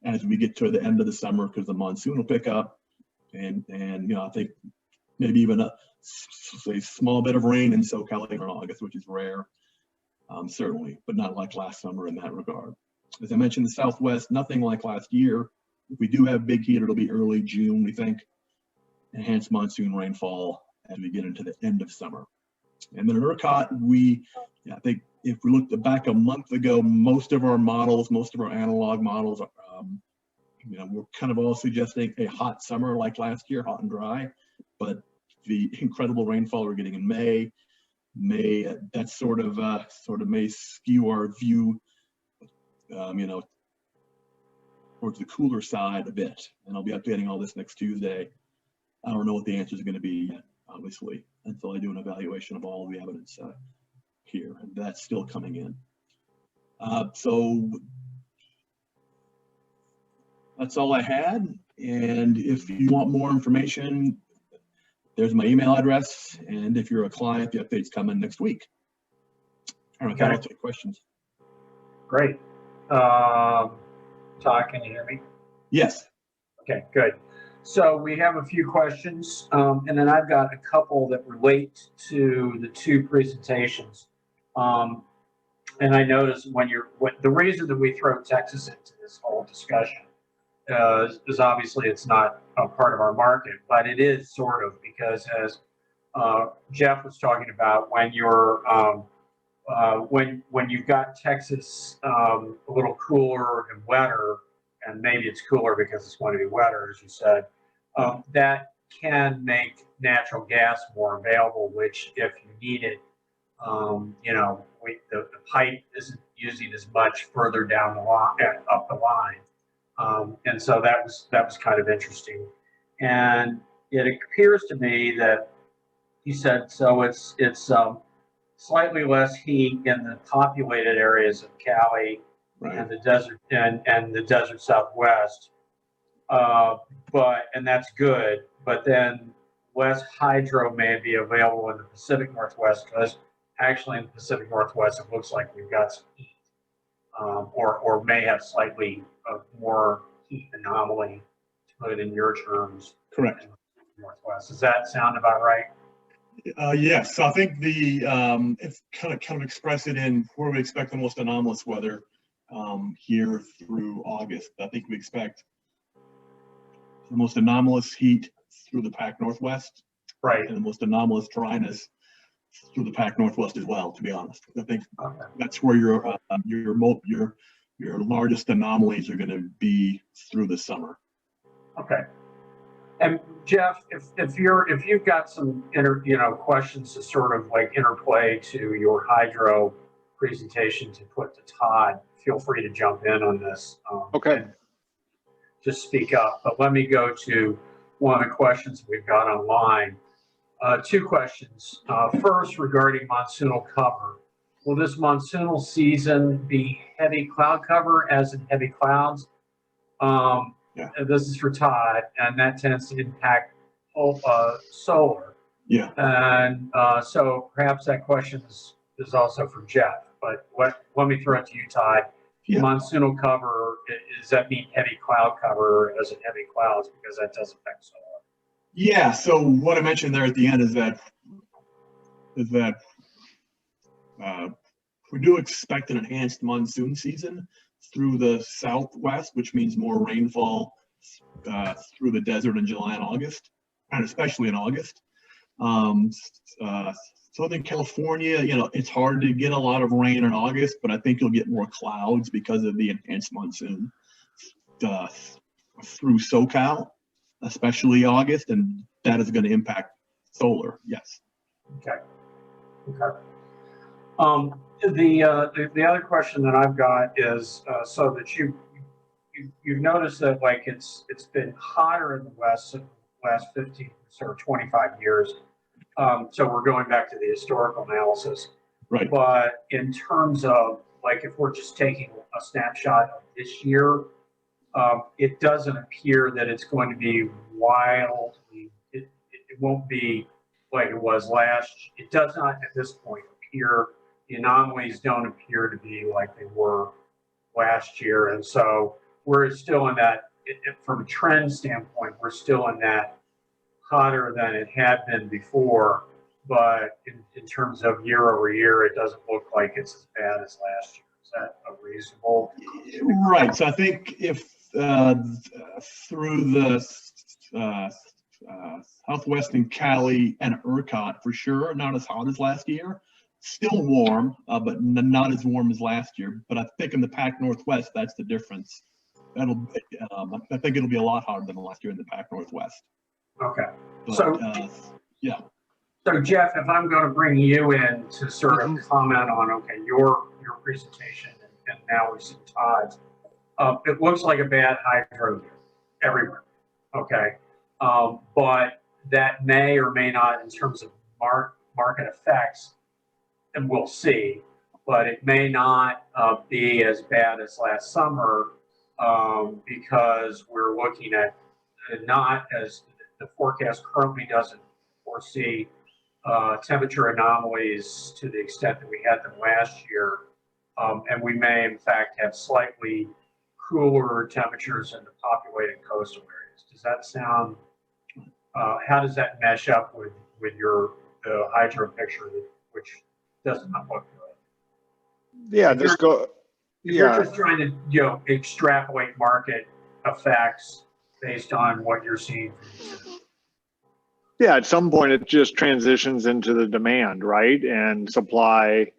as we get to the end of the summer, because the monsoon will pick up, and you know, I think maybe even a small bit of rain in SoCal in August, which is rare, certainly, but not like last summer in that regard. As I mentioned, the Southwest, nothing like last year. If we do have big heat, it'll be early June, we think. Enhanced monsoon rainfall as we get into the end of summer. And then in ERCOT, I think if we looked back a month ago, most of our models, most of our analog models, you know, we're kind of all suggesting a hot summer like last year, hot and dry. But the incredible rainfall we're getting in May, that sort of may skew our view, you know, towards the cooler side a bit. And I'll be updating all this next Tuesday. I don't know what the answers are going to be yet, obviously, until I do an evaluation of all the evidence here, and that's still coming in. So that's all I had. And if you want more information, there's my email address. And if you're a client, the update's coming next week. All right, I'll take questions. Great. Todd, can you hear me? Yes. Okay, good. So we have a few questions, and then I've got a couple that relate to the two presentations. And I noticed the reason that we throw Texas into this whole discussion is obviously it's not a part of our market, but it is sort of, because as Jeff was talking about, when you're when you've got Texas a little cooler and wetter, and maybe it's cooler because it's going to be wetter, as you said, that can make natural gas more available, which if you need it, you know, the pipe isn't using as much further down the line, up the line. And so that was kind of interesting. And it appears to me that he said, so it's slightly less heat in the populated areas of Cali, right, and the desert and the desert Southwest. And that's good, but then less hydro may be available in the Pacific Northwest, because actually in the Pacific Northwest, it looks like we've got some heat, or may have slightly more heat anomaly, to put it in your terms. Correct. In the Northwest. Does that sound about right? Yes. So I think it's kind of express it in where we expect the most anomalous weather here through August. I think we expect the most anomalous heat through the Pac Northwest, right, and the most anomalous dryness through the Pac Northwest as well. To be honest, I think that's where your largest anomalies are going to be through the summer. Okay. And Jeff, if you've got some questions to sort of like interplay to your hydro presentation to put to Todd, feel free to jump in on this. Okay. Just speak up. But let me go to one of the questions we've got online. Two questions. First, regarding monsoonal cover. Will this monsoonal season be heavy cloud cover, as in heavy clouds? Yeah. This is for Todd, and that tends to impact solar. Yeah. And so perhaps that question is also for Jeff. But let me throw it to you, Todd. Yeah. Monsoonal cover, does that mean heavy cloud cover as in heavy clouds, because that does affect solar? Yeah. So what I mentioned there at the end is that we do expect an enhanced monsoon season through the Southwest, which means more rainfall through the desert in July and August. and especially in August. Southern California, it's hard to get a lot of rain in August, but I think you'll get more clouds because of the enhanced monsoon through SoCal, especially August, and that is going to impact solar. Yes. Okay. Okay. The other question that I've got is so that you've noticed that like it's been hotter in the West in the last 15 or 25 years. So we're going back to the historical analysis. Right. But in terms of like if we're just taking a snapshot of this year, it doesn't appear that it's going to be wildly. It won't be like it was last. It does not at this point appear. The anomalies don't appear to be like they were last year, and so we're still in that. From a trend standpoint, we're still in that hotter than it had been before. But in terms of year over year, it doesn't look like it's as bad as last year. Is that a reasonable? Right. So I think if through the Southwest and Cali and ERCOT for sure, not as hot as last year. Still warm, but not as warm as last year. But I think in the Pac Northwest, that's the difference. I think it'll be a lot hotter than last year in the Pac Northwest. Okay. But, So yeah. So Jeff, if I'm going to bring you in to sort of comment on your presentation, and now we see Todd's. It looks like a bad hydro year everywhere. Okay, but that may or may not, in terms of market effects, and we'll see. But it may not be as bad as last summer because we're looking at not as the forecast currently doesn't foresee temperature anomalies to the extent that we had them last year. And we may, in fact, have slightly cooler temperatures in the populated coastal areas. Does that sound, how does that mesh up with the hydro picture, which does not look good? Yeah, just go. You're just trying to, extrapolate market effects based on what you're seeing from the Yeah, at some point it just transitions into the demand, right? And supply.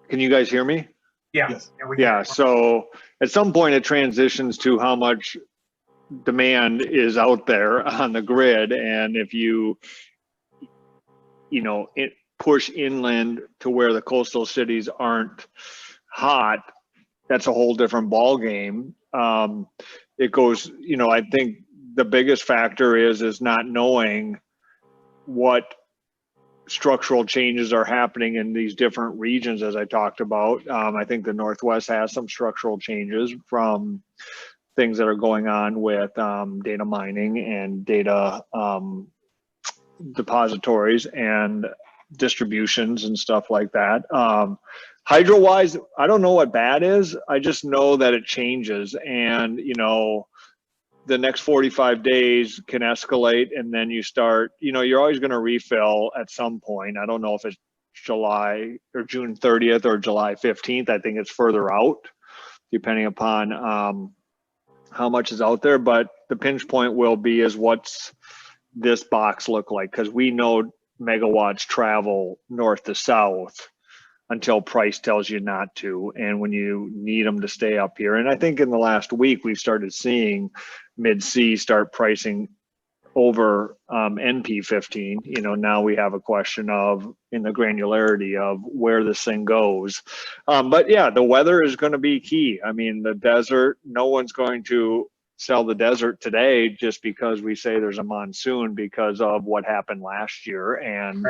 Can you guys hear me? Yeah. Yes. Yeah, so at some point it transitions to how much demand is out there on the grid. And if you push inland to where the coastal cities aren't hot, that's a whole different ball game. It goes, I think the biggest factor is not knowing what structural changes are happening in these different regions, as I talked about. I think the Northwest has some structural changes from things that are going on with data mining and data depositories and distributions and stuff like that. Hydro wise, I don't know what bad is. I just know that it changes, and the next 45 days can escalate, and then you start, you're always going to refill at some point. I don't know if it's July or June 30th or July 15th. I think it's further out, depending upon how much is out there. But the pinch point will be is what's this box look like? Because we know megawatts travel north to south until price tells you not to, and when you need them to stay up here. And I think in the last week we've started seeing Mid-C start pricing over NP15. Now we have a question of in the granularity of where this thing goes. But yeah, the weather is going to be key. I mean, the desert, no one's going to sell the desert today just because we say there's a monsoon because of what happened last year and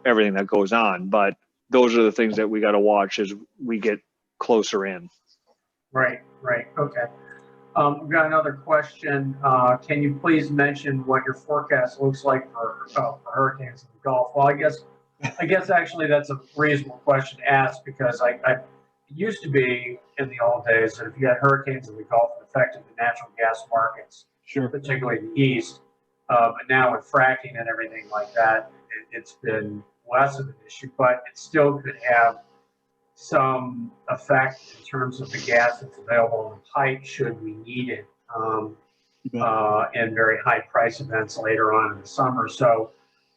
everything that goes on. But those are the things that we got to watch as we get closer in. Right. Okay. We've got another question. Can you please mention what your forecast looks like for hurricanes in the Gulf? Well, I guess actually that's a reasonable question to ask, because I used to be in the old days that if you had hurricanes in the Gulf, it affected the natural gas markets, particularly in the east. But now with fracking and everything like that, it's been less of an issue, but it still could have some effect in terms of the gas that's available in the pipe should we need it. and very high price events later on in the summer. So,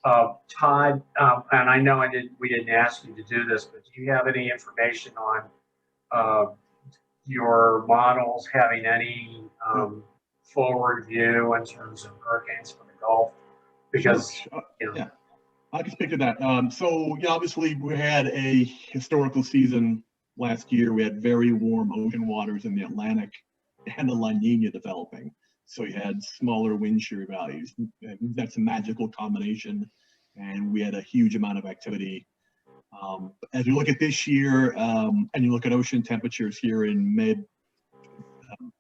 Todd, and I know we didn't ask you to do this, but do you have any information on your models having any forward view in terms of hurricanes for the Gulf? Because, Sure. you know, Yeah, I can speak to that. So, yeah, obviously we had a historical season last year. We had very warm ocean waters in the Atlantic and a La Nina developing. So you had smaller wind shear values. That's a magical combination. And we had a huge amount of activity. As you look at this year, and you look at ocean temperatures here in mid,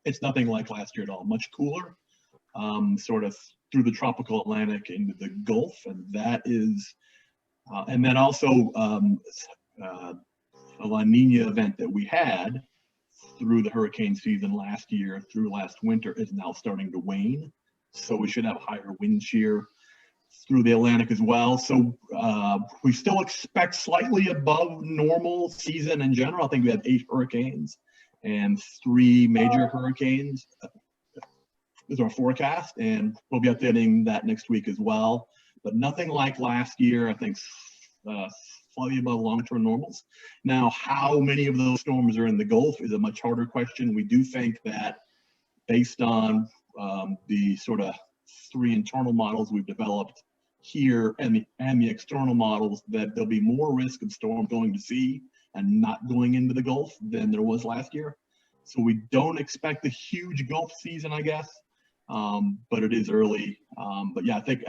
it's nothing like last year at all. Much cooler, sort of through the tropical Atlantic into the Gulf, and that is, and then also a La Nina event that we had through the hurricane season last year, through last winter, is now starting to wane. So we should have higher wind shear through the Atlantic as well. So we still expect slightly above normal season in general. I think we have 8 hurricanes and 3 major hurricanes is our forecast, and we'll be updating that next week as well. But nothing like last year. I think slightly above long-term normals. Now, how many of those storms are in the Gulf is a much harder question. We do think that based on the sort of 3 internal models we've developed here and the external models, that there'll be more risk of storm going to sea and not going into the Gulf than there was last year. So we don't expect a huge Gulf season, I guess, but it is early. But yeah, I think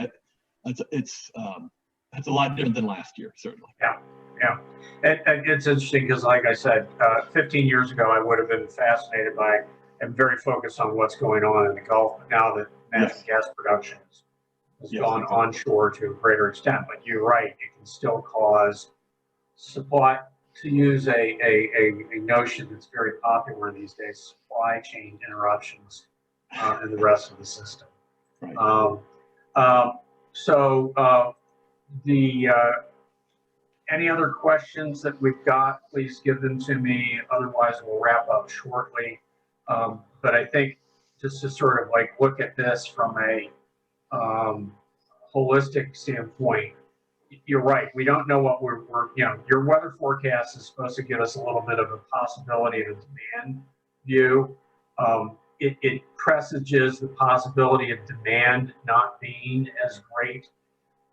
it's a lot different than last year, certainly. Yeah. It's interesting because, like I said, 15 years ago, I would have been fascinated by and very focused on what's going on in the Gulf. But now that natural gas production has gone onshore to a greater extent, but you're right, it can still cause supply, to use a notion that's very popular these days, supply chain interruptions in the rest of the system. Right. Any other questions that we've got, please give them to me. Otherwise, we'll wrap up shortly. But I think just to sort of like look at this from a holistic standpoint, you're right. We don't know what we're your weather forecast is supposed to give us a little bit of a possibility of a demand view. It presages the possibility of demand not being as great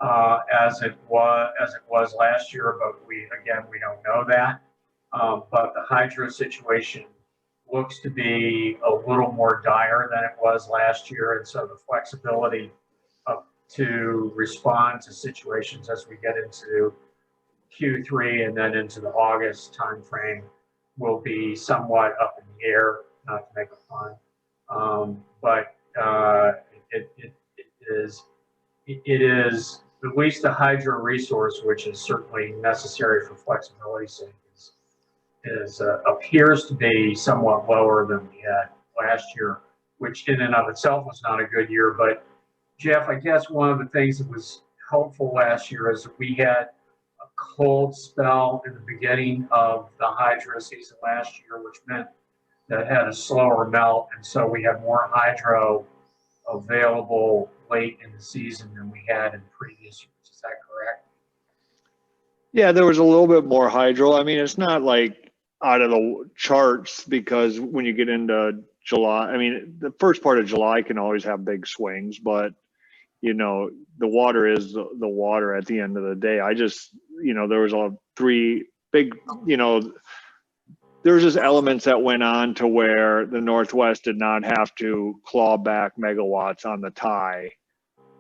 as it was last year, but we don't know that. But the hydro situation looks to be a little more dire than it was last year, and so the flexibility to respond to situations as we get into Q3 and then into the August timeframe will be somewhat up in the air, not to make a pun. But it is at least a hydro resource, which is certainly necessary for flexibility's sake, appears to be somewhat lower than we had last year, which in and of itself was not a good year. But Jeff, I guess one of the things that was helpful last year is that we had a cold spell in the beginning of the hydro season last year, which meant that had a slower melt, and so we had more hydro available late in the season than we had in previous years. Is that correct? Yeah, there was a little bit more hydro. I mean, it's not like out of the charts, because when you get into July, I mean, the first part of July can always have big swings, but the water is the water at the end of the day. I just, there was three big, there's just elements that went on to where the Northwest did not have to claw back megawatts on the tie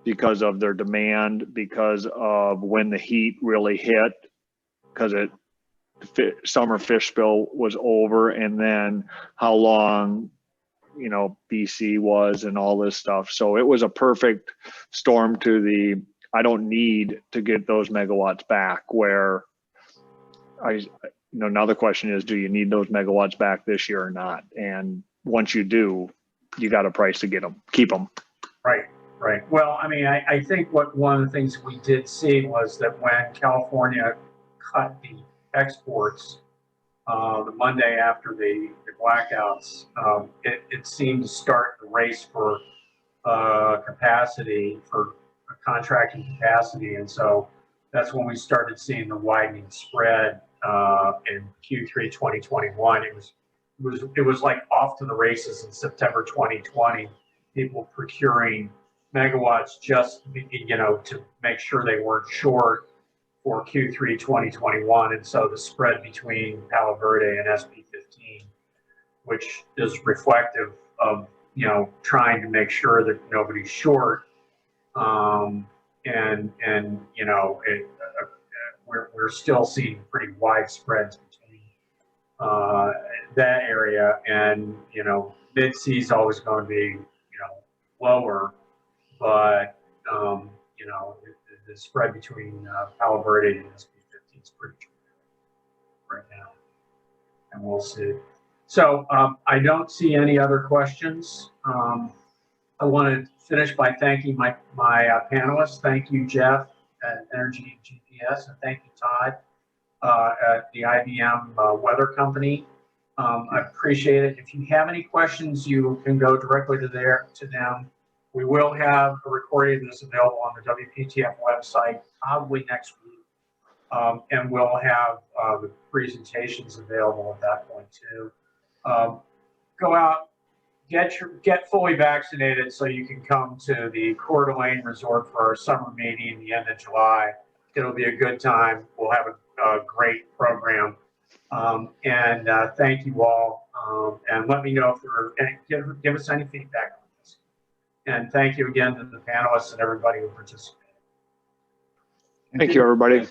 because of their demand, because of when the heat really hit, because summer fish spill was over, and then how long BC was and all this stuff. So it was a perfect storm to I don't need to get those megawatts back, where now the question is, do you need those megawatts back this year or not? And once you do, you got a price to keep them. Right. Well, I mean, I think one of the things we did see was that when California cut the exports the Monday after the blackouts, it seemed to start the race for capacity for contracting capacity. And so that's when we started seeing the widening spread in Q3 2021. It was like off to the races in September 2020. People procuring megawatts just, you know, to make sure they weren't short for Q3 2021. And so the spread between Palo Verde and SP15, which is reflective of, you know, trying to make sure that nobody's short. And you know, we're still seeing pretty wide spreads between that area, and you know, mid-C is always going to be, you know, lower, but you know, the spread between Palo Verde and SP15 is pretty right now, and we'll see. So I don't see any other questions. I want to finish by thanking my panelists. Thank you, Jeff at Energy GPS, and thank you, Todd at the IBM Weather Company. I appreciate it. If you have any questions, you can go directly to them. We will have a recording of this available on the WPTF website probably next week, and we'll have the presentations available at that point too. Go out. Get fully vaccinated so you can come to the Coeur d'Alene Resort for our summer meeting the end of July. It'll be a good time. We'll have a great program. And thank you all. And let me know if there are any, give us any feedback on this. And thank you again to the panelists and everybody who participated. Thank you, everybody.